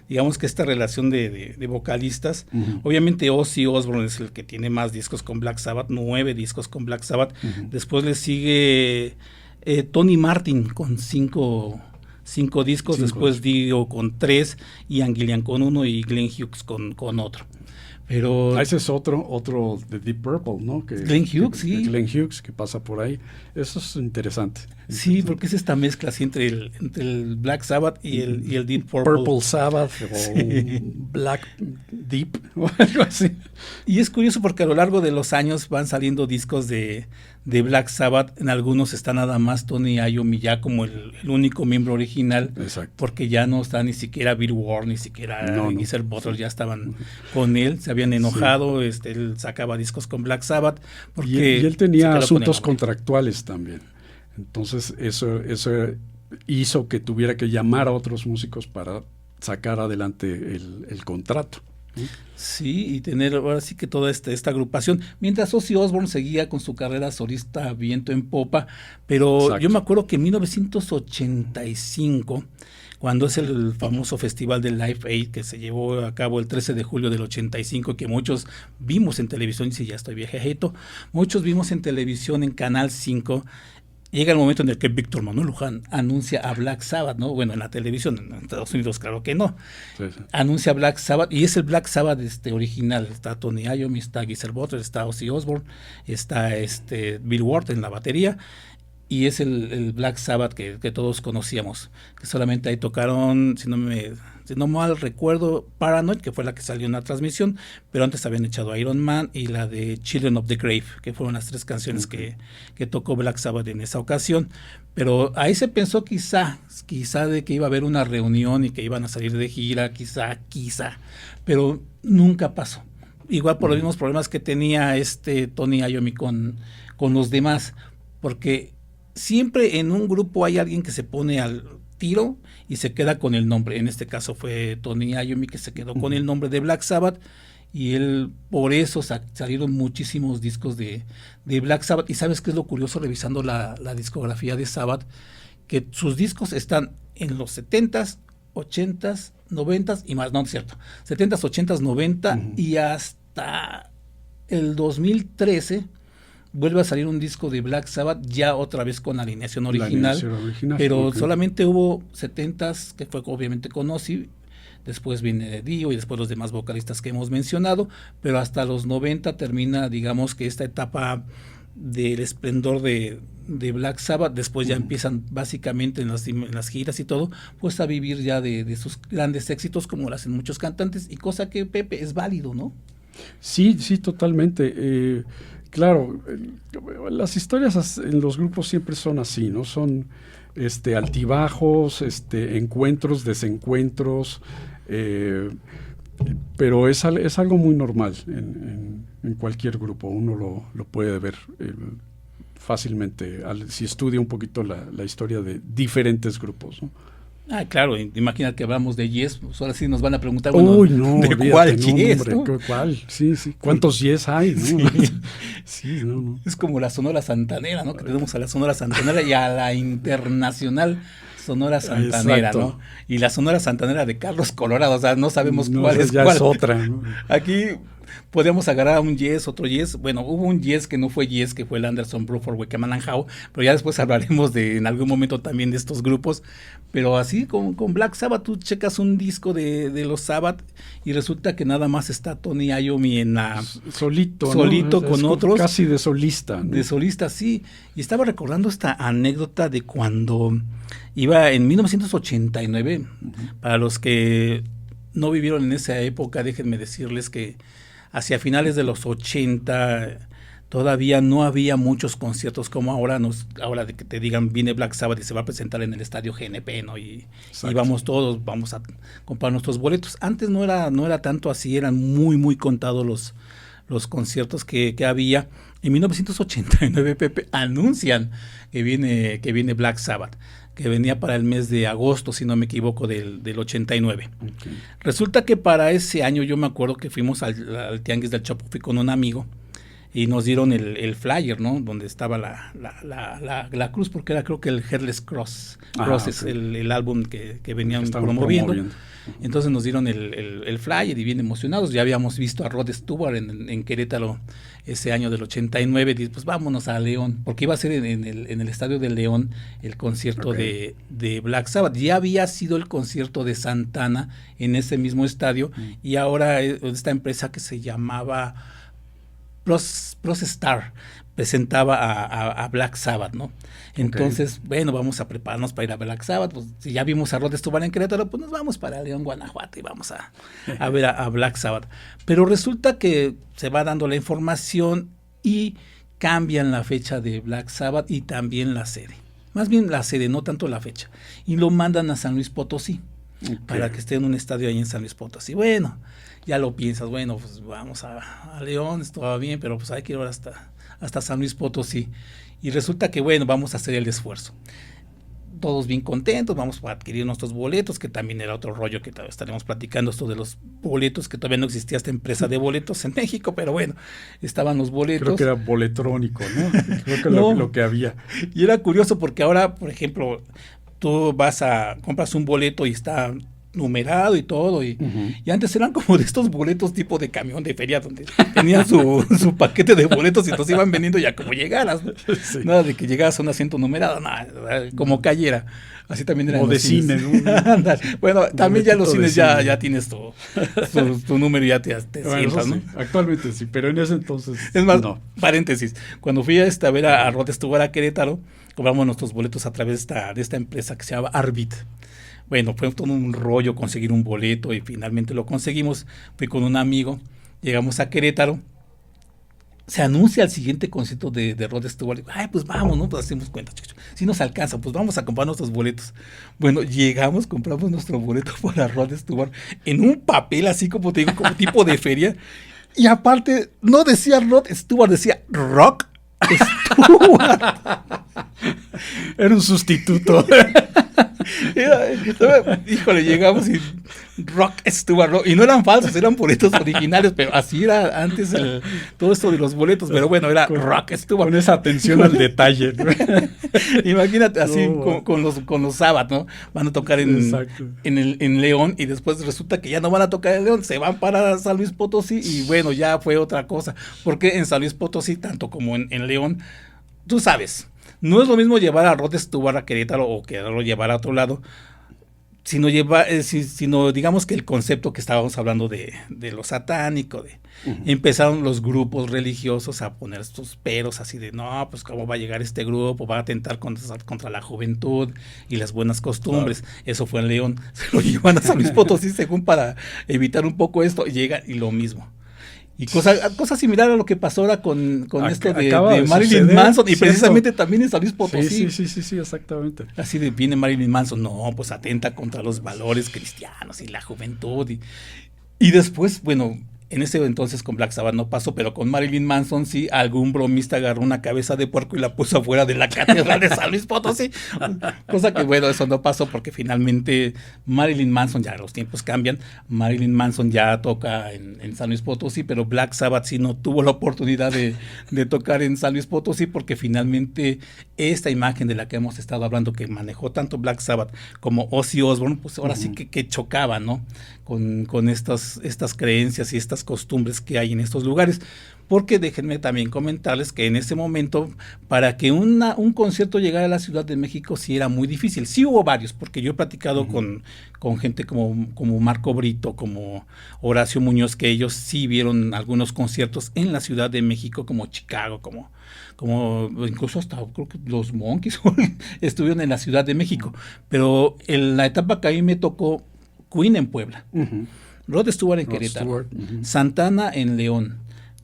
digamos que esta relación de vocalistas. Uh-huh. Obviamente Ozzy Osbourne es el que tiene más discos con Black Sabbath, 9 discos con Black Sabbath. Uh-huh. Después le sigue Tony Martin con 5 discos, después Dio con 3, Ian Gillan con 1 y Glenn Hughes con otro. Pero ese es otro de Deep Purple, ¿no? Glenn Hughes, sí. Glenn Hughes, que pasa por ahí. Eso es interesante. Sí, porque es esta mezcla así entre el Black Sabbath y el Deep Purple. Purple Sabbath o Black Deep o algo así. Y es curioso porque a lo largo de los años van saliendo discos de Black Sabbath. En algunos está nada más Tony Iommi ya como el único miembro original. Exacto. Porque ya no está ni siquiera Bill Ward, ni siquiera Geezer Butler, ya estaban con él, se habían enojado. Él sacaba discos con Black Sabbath. Porque y él tenía asuntos contractuales también. Entonces eso hizo que tuviera que llamar a otros músicos para sacar adelante el contrato. Sí, y tener ahora sí que toda esta agrupación, mientras Ozzy Osbourne seguía con su carrera solista viento en popa, pero exacto. Yo me acuerdo que en 1985, cuando es el famoso festival del Live Aid que se llevó a cabo el 13 de julio del 85, que muchos vimos en televisión, y si ya estoy viejejito, muchos vimos en televisión en Canal 5, llega el momento en el que Víctor Manuel Luján anuncia a Black Sabbath, ¿no? Bueno, en la televisión, en Estados Unidos, claro que no. Sí. Anuncia a Black Sabbath, y es el Black Sabbath original. Está Tony Iommi, está Geezer Butler, está Ozzy Osbourne, está Bill Ward en la batería, y es el Black Sabbath que todos conocíamos, que solamente ahí tocaron, si no mal recuerdo, Paranoid, que fue la que salió en la transmisión, pero antes habían echado Iron Man y la de Children of the Grave, que fueron las 3 canciones que tocó Black Sabbath en esa ocasión. Pero ahí se pensó quizá de que iba a haber una reunión y que iban a salir de gira, quizá, pero nunca pasó. Igual por los mismos problemas que tenía Tony Iommi con los demás, porque siempre en un grupo hay alguien que se pone al tiro y se queda con el nombre. En este caso fue Tony Iommi, que se quedó con el nombre de Black Sabbath, y él, por eso salieron muchísimos discos de Black Sabbath. Y ¿sabes qué es lo curioso? Revisando la discografía de Sabbath, que sus discos están en los 70s, 80s, 90s y más, no es cierto, 70s, 80s, 90 y hasta el 2013 vuelve a salir un disco de Black Sabbath, ya otra vez con la alineación original, pero solamente hubo 70s, que fue obviamente con Ozzy, después viene Dio y después los demás vocalistas que hemos mencionado, pero hasta los 90 termina, digamos que esta etapa del esplendor de Black Sabbath. Después ya empiezan básicamente en las giras y todo, pues a vivir ya de sus grandes éxitos, como lo hacen muchos cantantes, y cosa que, Pepe, es válido, ¿no? Sí, totalmente. Claro, las historias en los grupos siempre son así, ¿no? Son altibajos, encuentros, desencuentros, pero es algo muy normal en cualquier grupo. Uno lo puede ver fácilmente si estudia un poquito la historia de diferentes grupos, ¿no? Claro, imagina que hablamos de Yes, pues ahora sí nos van a preguntar, ¿de cuál Yes? ¿No? ¿Cuál? Sí. ¿Cuántos Yes hay? ¿No? Sí, no. Es como la Sonora Santanera, ¿no? Que tenemos a la Sonora Santanera y a la internacional Sonora Santanera, exacto, ¿no? Y la Sonora Santanera de Carlos Colorado, o sea, no sabemos cuál es cuál. Es otra, ¿no? Aquí podríamos agarrar a un Yes, otro Yes. Bueno, hubo un Yes que no fue Yes, que fue el Anderson, Bruford, Wakeman and Howe, pero ya después hablaremos en algún momento también de estos grupos. Pero así con Black Sabbath, tú checas un disco de los Sabbath y resulta que nada más está Tony Iommi en la solito con otros. Casi de solista, ¿no? De solista, sí. Y estaba recordando esta anécdota de cuando iba en 1989. Para los que no vivieron en esa época, déjenme decirles que hacia finales de los 80 todavía no había muchos conciertos como ahora de que te digan viene Black Sabbath y se va a presentar en el estadio GNP, ¿no? Y vamos a comprar nuestros boletos. Antes no era tanto así, eran muy muy contados los conciertos que había. En 1989, Pepe, anuncian que viene Black Sabbath, que venía para el mes de agosto, si no me equivoco, del 89. Okay. Resulta que para ese año yo me acuerdo que fuimos al Tianguis del Chopo, fui con un amigo, y nos dieron el flyer, ¿no? Donde estaba la cruz, porque era creo que el Headless Cross. Cross es el álbum que venían promoviendo. Entonces nos dieron el flyer y bien emocionados. Ya habíamos visto a Rod Stewart en Querétaro ese año del 89. Y pues vámonos a León, porque iba a ser en el Estadio de León el concierto de Black Sabbath. Ya había sido el concierto de Santana en ese mismo estadio, y ahora esta empresa que se llamaba Plus Star presentaba a Black Sabbath, ¿no? Entonces, bueno, vamos a prepararnos para ir a Black Sabbath. Pues si ya vimos a Rod Stewart en Querétaro, pues nos vamos para León, Guanajuato, y vamos a ver a Black Sabbath. Pero resulta que se va dando la información y cambian la fecha de Black Sabbath y también la sede. Más bien la sede, no tanto la fecha. Y lo mandan a San Luis Potosí, para que esté en un estadio ahí en San Luis Potosí. Bueno, ya lo piensas, bueno, pues vamos a León, esto va bien, pero pues hay que ir hasta San Luis Potosí. Y resulta que, bueno, vamos a hacer el esfuerzo. Todos bien contentos, vamos a adquirir nuestros boletos, que también era otro rollo que estaremos platicando, esto de los boletos, que todavía no existía esta empresa de boletos en México, pero bueno, estaban los boletos. Creo que era boletrónico, ¿no? Creo que lo que había. Y era curioso porque ahora, por ejemplo, tú compras un boleto y está numerado y todo, y antes eran como de estos boletos tipo de camión de feria, donde tenían su paquete de boletos y entonces iban vendiendo ya como llegaras, ¿no? Sí. Nada de que llegaras a un asiento numerado, nada, como cayera. Así también eran o de cine, ¿no? Bueno, también ya los cines ya tienes tu número y ya te sientas, ¿no? Sí. Actualmente sí, pero en ese entonces es más, no. Paréntesis, cuando fui a ver a Rod Stewart a Querétaro, compramos nuestros boletos a través de esta empresa que se llama Arbit. Bueno, fue todo un rollo conseguir un boleto y finalmente lo conseguimos. Fui con un amigo, llegamos a Querétaro, se anuncia el siguiente concierto de Rod Stewart. Ay, pues vamos, ¿no? Pues hacemos cuenta, si nos alcanza, pues vamos a comprar nuestros boletos. Bueno, llegamos, compramos nuestro boleto para Rod Stewart en un papel así como te digo, como tipo de feria. Y aparte, no decía Rod Stewart, decía Rock Stewart. Era un sustituto. Híjole, llegamos y Rock Stewart, y no eran falsos, eran boletos originales, pero así era antes todo esto de los boletos, pero bueno, era Rock Stewart. Con esa atención al detalle, ¿no? Imagínate así con los Sabbath, ¿no? Van a tocar en León, y después resulta que ya no van a tocar en León, se van para San Luis Potosí, y bueno, ya fue otra cosa, porque en San Luis Potosí, tanto como en León, tú sabes, no es lo mismo llevar a Rod Stewart a Querétaro o quererlo llevar a otro lado, sino digamos que el concepto que estábamos hablando de lo satánico, empezaron los grupos religiosos a poner estos peros así de, no, pues cómo va a llegar este grupo, va a atentar contra la juventud y las buenas costumbres. Claro. Eso fue en León, se lo llevan a San Luis Potosí según para evitar un poco esto, y llega y lo mismo. Y cosa similar a lo que pasó ahora con esto de Marilyn Manson, y precisamente también en San Luis Potosí. Sí, exactamente. Así viene Marilyn Manson, no, pues atenta contra los valores cristianos y la juventud. Y después, bueno, en ese entonces con Black Sabbath no pasó, pero con Marilyn Manson sí, algún bromista agarró una cabeza de puerco y la puso afuera de la catedral de San Luis Potosí. Cosa que, bueno, eso no pasó porque finalmente Marilyn Manson, ya los tiempos cambian, Marilyn Manson ya toca en San Luis Potosí, pero Black Sabbath sí no tuvo la oportunidad de tocar en San Luis Potosí, porque finalmente esta imagen de la que hemos estado hablando, que manejó tanto Black Sabbath como Ozzy Osbourne, pues ahora sí que chocaba, ¿no? Con estas creencias y estas costumbres que hay en estos lugares, porque déjenme también comentarles que en ese momento, para que un concierto llegara a la Ciudad de México sí era muy difícil. Sí hubo varios, porque yo he platicado con gente como Marco Brito, como Horacio Muñoz, que ellos sí vieron algunos conciertos en la Ciudad de México, como Chicago, como incluso hasta creo que los Monkeys estuvieron en la Ciudad de México, pero en la etapa que a mí me tocó, Queen en Puebla, Rod Stewart en Querétaro, Santana en León,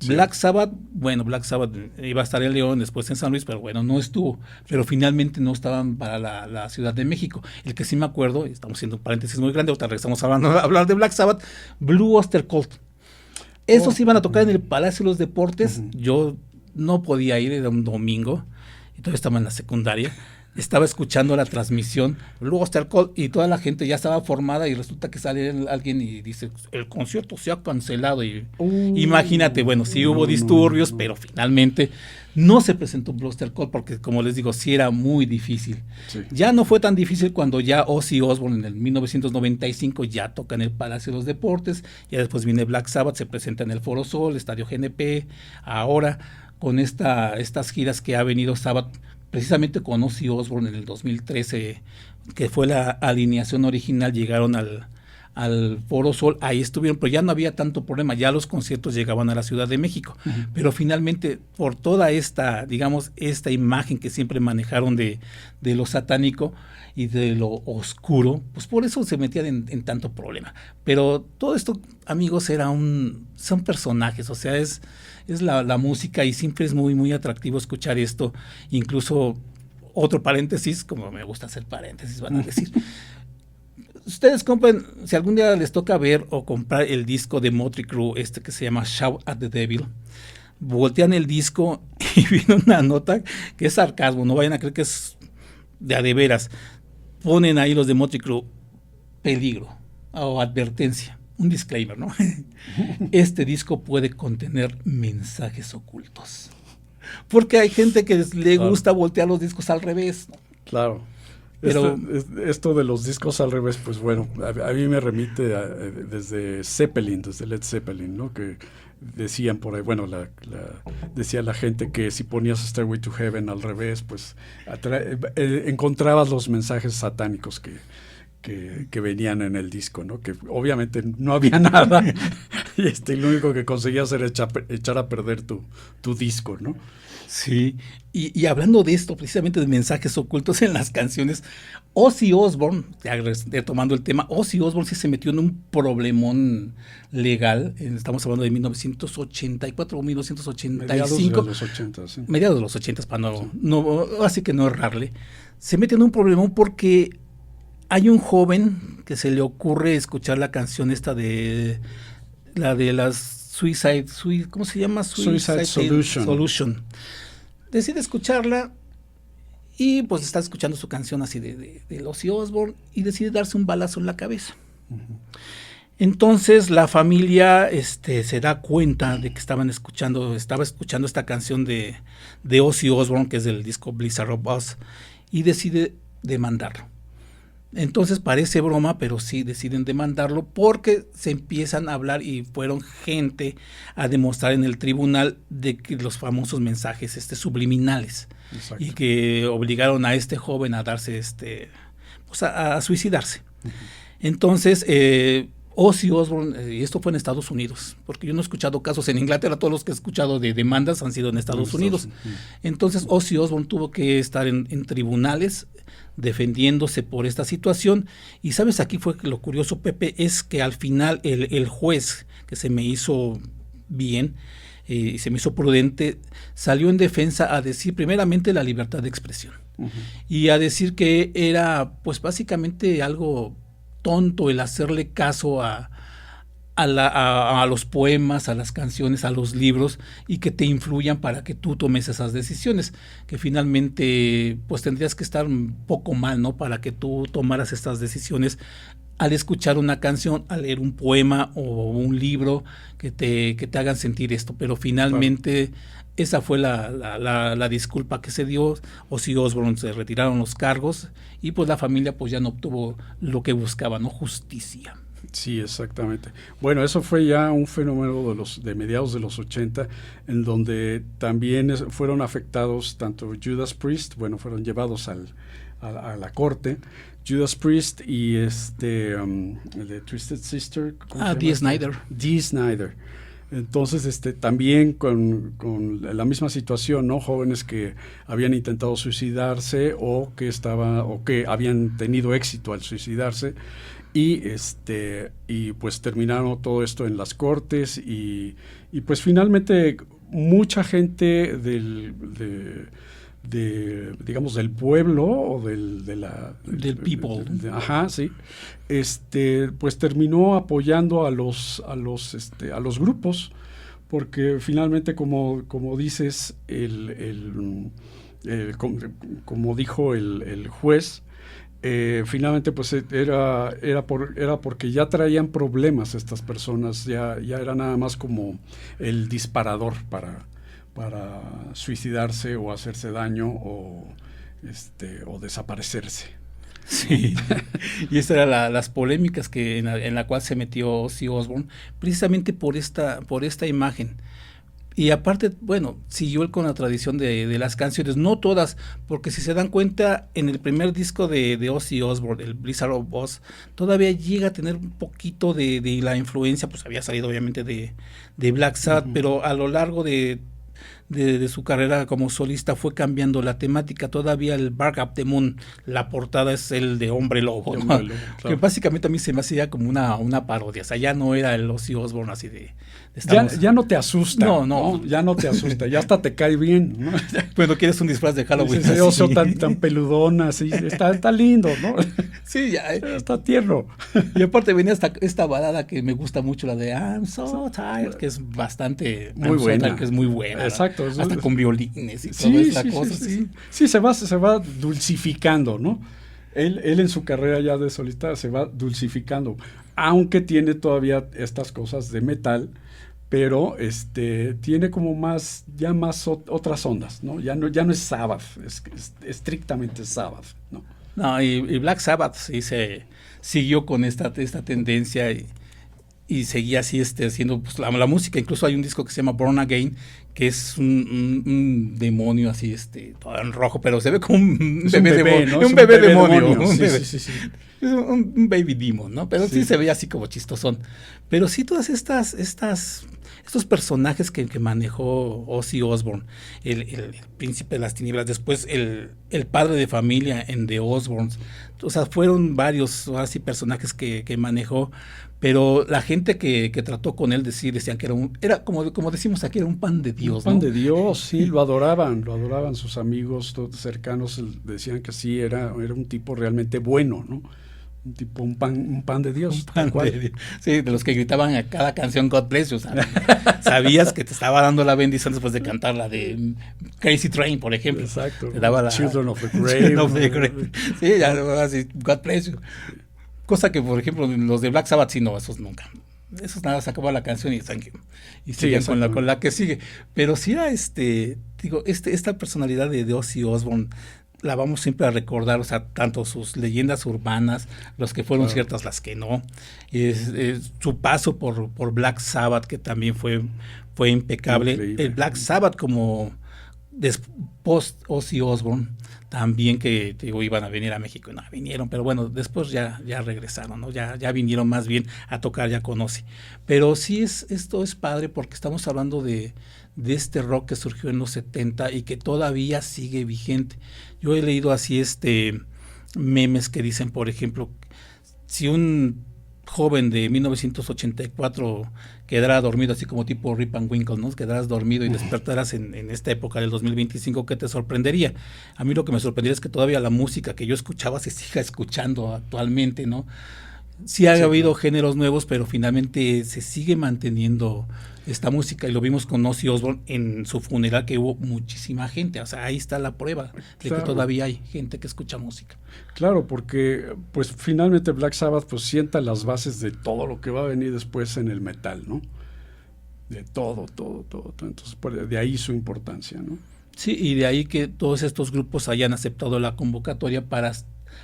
Black Sabbath, bueno, Black Sabbath iba a estar en León, después en San Luis, pero bueno, no estuvo, pero finalmente no estaban para la Ciudad de México. El que sí me acuerdo, estamos haciendo un paréntesis muy grande, ahorita regresamos a hablar de Black Sabbath, Blue Oyster Cult. Esos iban a tocar en el Palacio de los Deportes, yo no podía ir, era un domingo, y todavía estaba en la secundaria. estaba escuchando la transmisión, Bluster Call, y toda la gente ya estaba formada y resulta que sale alguien y dice, el concierto se ha cancelado. Y imagínate, bueno, sí hubo disturbios, pero finalmente no se presentó Bluster Call porque, como les digo, sí era muy difícil. Sí. Ya no fue tan difícil cuando ya Ozzy Osbourne en el 1995 ya toca en el Palacio de los Deportes, ya después viene Black Sabbath, se presenta en el Foro Sol, Estadio GNP, ahora con estas giras que ha venido Sabbath, precisamente con Ozzy Osbourne en el 2013, que fue la alineación original, llegaron al Foro Sol, ahí estuvieron, pero ya no había tanto problema, ya los conciertos llegaban a la Ciudad de México, pero finalmente por toda esta, digamos, esta imagen que siempre manejaron de lo satánico y de lo oscuro, pues por eso se metían en tanto problema. Pero todo esto, amigos, son personajes, o sea, es la música y siempre es muy, muy atractivo escuchar esto. Incluso, otro paréntesis, como me gusta hacer paréntesis, van a decir, ustedes compren, si algún día les toca ver o comprar el disco de Motley Crue, que se llama Shout at the Devil, voltean el disco y viene una nota que es sarcasmo, no vayan a creer que es de veras. Ponen ahí los de Motley Crue, peligro o advertencia, un disclaimer, ¿no? Este disco puede contener mensajes ocultos. Porque hay gente que le gusta voltear los discos al revés, ¿no? Claro. Pero esto de los discos al revés, pues bueno, a mí me remite desde Zeppelin, desde Led Zeppelin, ¿no? Que decían por ahí, bueno, decía la gente que si ponías Stairway to Heaven al revés, pues encontrabas los mensajes satánicos que venían en el disco, ¿no? Que obviamente no había nada y lo único que conseguías era echar a perder tu disco, ¿no? Sí, y hablando de esto, precisamente de mensajes ocultos en las canciones, Ozzy Osbourne, retomando el tema, Ozzy Osbourne sí se metió en un problemón legal, estamos hablando de 1984 o 1985. Mediados de los 80, sí. Mediados de los 80, para así que no errarle. Se mete en un problemón porque hay un joven que se le ocurre escuchar la canción esta de las ¿cómo se llama? Suicide Solution. Decide escucharla y pues está escuchando su canción así de Ozzy Osbourne y decide darse un balazo en la cabeza. Uh-huh. Entonces la familia se da cuenta de que estaba escuchando esta canción de Ozzy Osbourne, que es del disco Blizzard of Oz, y decide demandarlo. Entonces parece broma, pero sí deciden demandarlo porque se empiezan a hablar y fueron gente a demostrar en el tribunal de que los famosos mensajes subliminales. Exacto. Y que obligaron a este joven a darse pues a suicidarse. Uh-huh. Entonces Ozzy Osbourne, y esto fue en Estados Unidos, porque yo no he escuchado casos en Inglaterra, todos los que he escuchado de demandas han sido en Estados Unidos. Uh-huh. Entonces Ozzy Osbourne tuvo que estar en tribunales defendiéndose por esta situación, y sabes, aquí fue lo curioso, Pepe, es que al final el juez, que se me hizo bien y se me hizo prudente, salió en defensa a decir primeramente la libertad de expresión. Uh-huh. Y a decir que era pues básicamente algo tonto el hacerle caso a los poemas, a las canciones, a los libros, y que te influyan para que tú tomes esas decisiones, que finalmente pues tendrías que estar un poco mal, ¿no? Para que tú tomaras estas decisiones al escuchar una canción, al leer un poema o un libro que te hagan sentir esto, pero finalmente esa fue la disculpa que se dio. Ozzy Osbourne, se retiraron los cargos y pues la familia pues ya no obtuvo lo que buscaba, ¿no? Justicia. Sí, exactamente. Bueno, eso fue ya un fenómeno de mediados de los 80, en donde también fueron afectados tanto Judas Priest, bueno, fueron llevados a la corte, Judas Priest y el de Twisted Sister. Dee Snider. Dee Snider. Entonces, también con la misma situación, ¿no? Jóvenes que habían intentado suicidarse o que habían tenido éxito al suicidarse. Y pues terminaron todo esto en las cortes y pues finalmente mucha gente digamos del pueblo o del people, sí, pues terminó apoyando a los grupos, porque finalmente como dices como dijo el juez, finalmente pues era porque ya traían problemas estas personas, ya era nada más como el disparador para suicidarse o hacerse daño o desaparecerse. Sí, y esas eran las polémicas en la cual se metió Ozzy Osbourne, precisamente por esta imagen. Y aparte, bueno, siguió él con la tradición de las canciones, no todas, porque si se dan cuenta, en el primer disco de Ozzy Osbourne, el Blizzard of Ozz, todavía llega a tener un poquito de la influencia, pues había salido obviamente de Black Sabbath, pero a lo largo de su carrera como solista fue cambiando la temática. Todavía el Bark Up the Moon, la portada es el de Hombre Lobo, ¿no? Hombre Lobo, claro. Que básicamente a mí se me hacía como una parodia, o sea, ya no era el Ozzy Osbourne así de ya no te asusta. No, ya no te asusta, ya hasta te cae bien, ¿no? Bueno, quieres un disfraz de Halloween. Ese oso tan peludón, así, está lindo, ¿no? Sí, ya. Está tierno. Y aparte venía esta balada que me gusta mucho, la de I'm so tired, que es bastante muy buena, que es muy buena. Exacto. ¿No? Hasta con violines y toda esta cosa. Sí, se va dulcificando, ¿no? Él en su carrera ya de solista se va dulcificando, aunque tiene todavía estas cosas de metal, pero tiene como más otras ondas, ¿no? Ya no es Sabbath, es estrictamente Sabbath, ¿no? No, y Black Sabbath sí se siguió con esta tendencia y seguía así haciendo pues, la música. Incluso hay un disco que se llama Born Again, que es un demonio así, todo en rojo, pero se ve como un bebé demonio, ¿no? Un bebé demonio. Sí. Es un baby demon, ¿no? Pero sí se ve así como chistosón. Pero sí todas estos personajes que manejó Ozzy Osbourne, el príncipe de las tinieblas, después el padre de familia en The Osbournes, o sea, fueron varios así personajes que manejó, pero la gente que trató con él decían que era como decimos aquí, era un pan de Dios, un pan ¿no? de Dios, sí, lo adoraban sus amigos todos cercanos, decían que sí, era un tipo realmente bueno, ¿no? Un tipo, un pan de Dios. Un pan de Dios. Sí, de los que gritaban a cada canción God Bless You. Sabías que te estaba dando la bendición después de cantar la de Crazy Train, por ejemplo. Exacto. Te daba Children of the Grave. Sí, ya así, God Bless You. Cosa que, por ejemplo, los de Black Sabbath, sí, no, esos nunca. Esos nada, se acababa la canción y siguen con la que sigue. Pero sí era esta personalidad de Ozzy Osbourne, la vamos siempre a recordar, o sea, tanto sus leyendas urbanas, los que fueron ciertas, las que no, su paso por Black Sabbath, que también fue impecable. Increíble. El Black Sabbath como post Ozzy Osbourne, también que iban a venir a México, y no vinieron, pero bueno, después ya regresaron, ¿no? Ya vinieron más bien a tocar ya con Ozzy. Pero sí esto es padre porque estamos hablando de este rock que surgió en los 70 y que todavía sigue vigente. Yo he leído así memes que dicen, por ejemplo, si un joven de 1984 quedara dormido, así como tipo Rip and Winkle, ¿no? Quedaras dormido y despertaras en esta época del 2025, ¿qué te sorprendería? A mí lo que me sorprendería es que todavía la música que yo escuchaba se siga escuchando actualmente, ¿no? Sí ha habido géneros nuevos, pero finalmente se sigue manteniendo esta música, y lo vimos con Ozzy Osbourne en su funeral, que hubo muchísima gente. O sea, ahí está la prueba de que todavía hay gente que escucha música. Claro, porque pues finalmente Black Sabbath pues sienta las bases de todo lo que va a venir después en el metal, ¿no? De todo. Entonces, de ahí su importancia, ¿no? Sí, y de ahí que todos estos grupos hayan aceptado la convocatoria para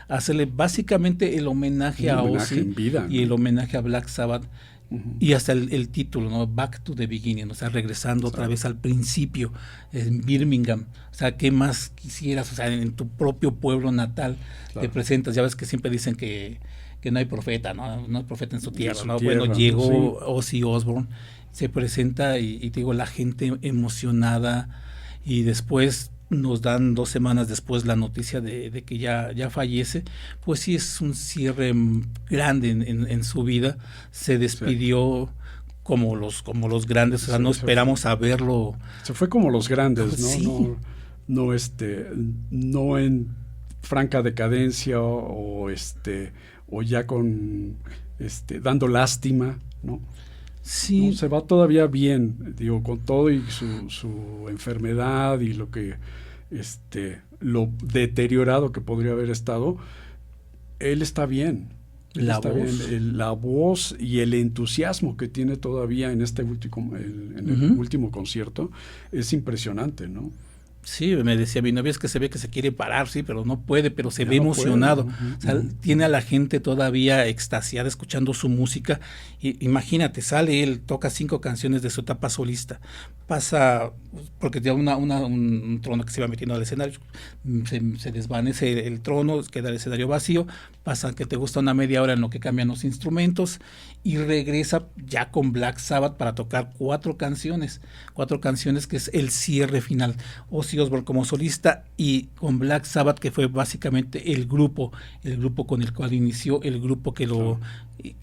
hacerle básicamente el homenaje a Ozzy en vida, ¿no? Y el homenaje a Black Sabbath. Y hasta el título, ¿no? Back to the Beginning, o sea, regresando otra vez al principio, en Birmingham. O sea, ¿qué más quisieras? O sea, en tu propio pueblo natal te presentas. Ya ves que siempre dicen que no hay profeta, ¿no? No hay profeta en su tierra, ¿no? Tierra, bueno, llegó Ozzy Osbourne, se presenta y te digo, la gente emocionada, y después nos dan 2 semanas después la noticia de que ya fallece. Pues sí, es un cierre grande en su vida. Se despidió como los grandes, o sea, no esperamos a verlo. Se fue como los grandes, ¿no? Sí. No en franca decadencia o ya con dando lástima, ¿no? Sí. No, se va todavía bien, digo, con todo y su enfermedad y lo que lo deteriorado que podría haber estado, él está bien. La voz y el entusiasmo que tiene todavía en este último, el último concierto es impresionante, ¿no? Sí, me decía mi novia, es que se ve que se quiere parar, sí, pero no puede, pero se Ya ve no emocionado. puede. O sea, tiene a la gente todavía extasiada escuchando su música. Y, imagínate, sale él, toca 5 canciones de su etapa solista, pasa, porque ya un trono que se va metiendo al escenario, se desvanece el trono, queda el escenario vacío, pasa que te gusta una media hora en lo que cambian los instrumentos y regresa ya con Black Sabbath para tocar 4 canciones que es el cierre final. Ozzy Osbourne como solista y con Black Sabbath, que fue básicamente el grupo con el cual inició, el grupo que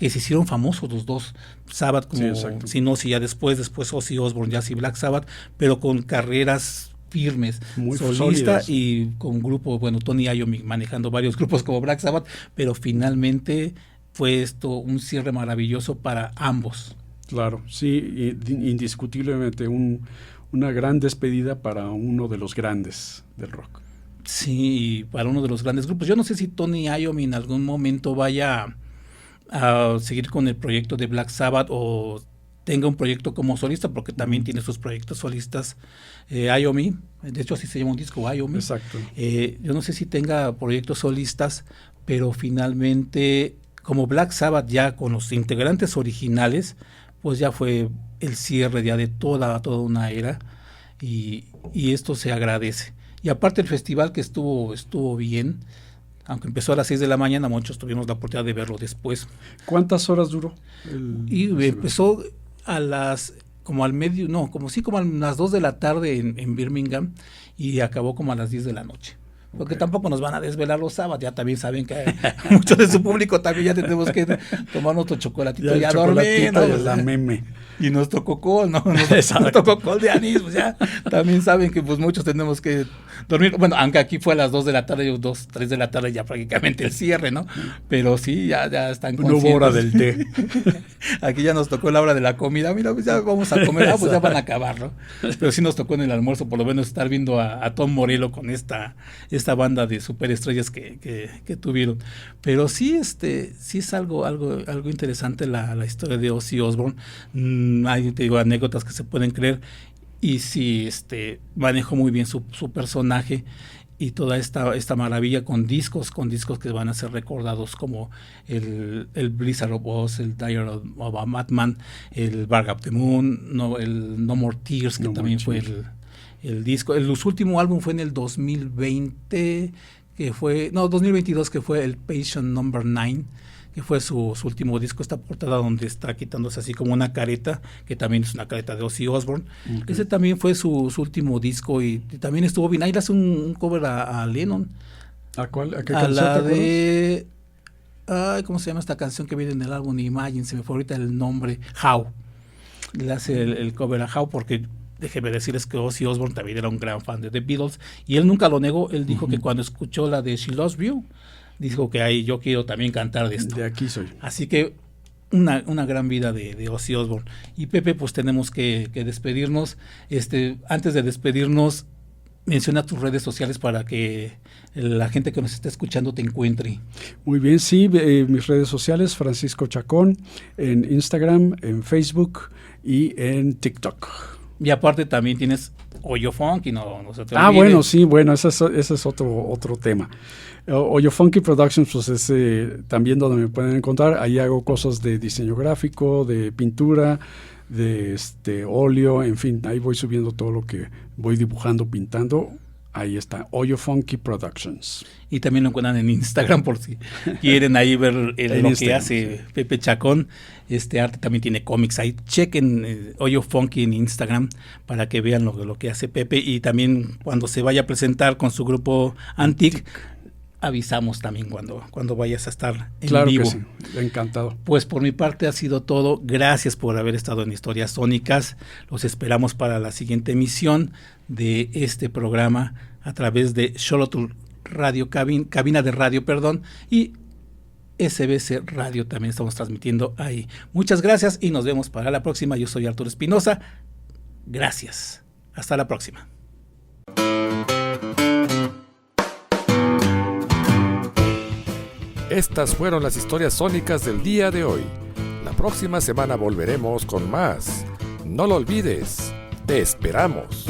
se hicieron famosos los dos, Sabbath como, si no, si ya después Ozzy Osbourne, ya sí Black Sabbath, pero con carreras firmes, muy solista sólidas. Y con grupo, bueno, Tony Iommi manejando varios grupos como Black Sabbath, pero finalmente fue esto un cierre maravilloso para ambos. Claro, sí, indiscutiblemente una gran despedida para uno de los grandes del rock. Sí, para uno de los grandes grupos. Yo no sé si Tony Iommi en algún momento vaya a seguir con el proyecto de Black Sabbath o tenga un proyecto como solista, porque también tiene sus proyectos solistas. Iommi, de hecho así se llama un disco, Iommi. Exacto. Yo no sé si tenga proyectos solistas, pero finalmente, como Black Sabbath ya con los integrantes originales, pues ya fue el cierre ya de toda una era y esto se agradece. Y aparte el festival que estuvo bien, aunque empezó a las 6 de la mañana, muchos tuvimos la oportunidad de verlo después. ¿Cuántas horas duró? Empezó a las, como al medio, no, como a las 2 de la tarde en Birmingham y acabó como a las 10 de la noche. Porque tampoco nos van a desvelar los sábados, ya también saben que muchos de su público también ya tenemos que tomar nuestro chocolatito y a dormir, ¿no? La meme. Y nuestro cocol, ¿no? Nuestro cocol de anís, pues ya también saben que pues muchos tenemos que dormir. Bueno, aunque aquí fue a las 2 de la tarde, 2, 3 de la tarde ya prácticamente el cierre, ¿no? Pero sí, ya están conscientes. No hubo hora del té. Aquí ya nos tocó la hora de la comida, mira, pues ya vamos a comer, pues ya van a acabar, ¿no? Pero sí nos tocó en el almuerzo, por lo menos estar viendo a Tom Morello con esta banda de superestrellas que tuvieron. Pero sí, sí es algo interesante la historia de Ozzy Osbourne. Hay, te digo, anécdotas que se pueden creer y sí, manejó muy bien su personaje y toda esta maravilla con discos que van a ser recordados como el Blizzard of Oz, el Diary of a Madman, el Bark of the Moon, el No More Tears, que también fue el disco. El último álbum fue en el 2022, que fue el Patient Number 9, que fue su último disco, esta portada donde está quitándose así como una careta, que también es una careta de Ozzy Osbourne. Okay. Ese también fue su último disco y también estuvo bien. Ahí le hace un cover a Lennon. ¿A cuál? ¿A qué canción? A la de... ¿cómo se llama esta canción que viene en el álbum Imagine? Se me fue ahorita el nombre. How. Le hace el cover a How porque... Déjeme decirles que Ozzy Osbourne también era un gran fan de The Beatles y él nunca lo negó. Él dijo que cuando escuchó la de She Loves You, dijo que ahí yo quiero también cantar de esto. De aquí soy. Así que una gran vida de Ozzy Osbourne. Y Pepe, pues tenemos que despedirnos. Antes de despedirnos, menciona tus redes sociales para que la gente que nos está escuchando te encuentre. Muy bien, sí, mis redes sociales, Francisco Chacón, en Instagram, en Facebook y en TikTok. Y aparte también tienes Oyo Funky, no se te olvide. Bueno, sí, ese es otro tema. Oyo Funky Productions, pues es también donde me pueden encontrar. Ahí hago cosas de diseño gráfico, de pintura, de óleo, en fin, ahí voy subiendo todo lo que voy dibujando, pintando. Ahí está, Oyo Funky Productions. Y también lo encuentran en Instagram por si quieren ahí ver lo que hace Pepe Chacón. Arte también tiene cómics. Ahí chequen Oyo Funky en Instagram para que vean lo que hace Pepe. Y también cuando se vaya a presentar con su grupo Antic, avisamos también cuando vayas a estar en claro vivo. Claro que sí, encantado. Pues por mi parte ha sido todo. Gracias por haber estado en Historias Sónicas. Los esperamos para la siguiente emisión de este programa a través de Xolotl Radio, cabina de radio, y SBC Radio también estamos transmitiendo ahí. Muchas gracias y nos vemos para la próxima. Yo soy Arturo Espinosa. Gracias. Hasta la próxima. Estas fueron las historias sónicas del día de hoy. La próxima semana volveremos con más. No lo olvides, te esperamos.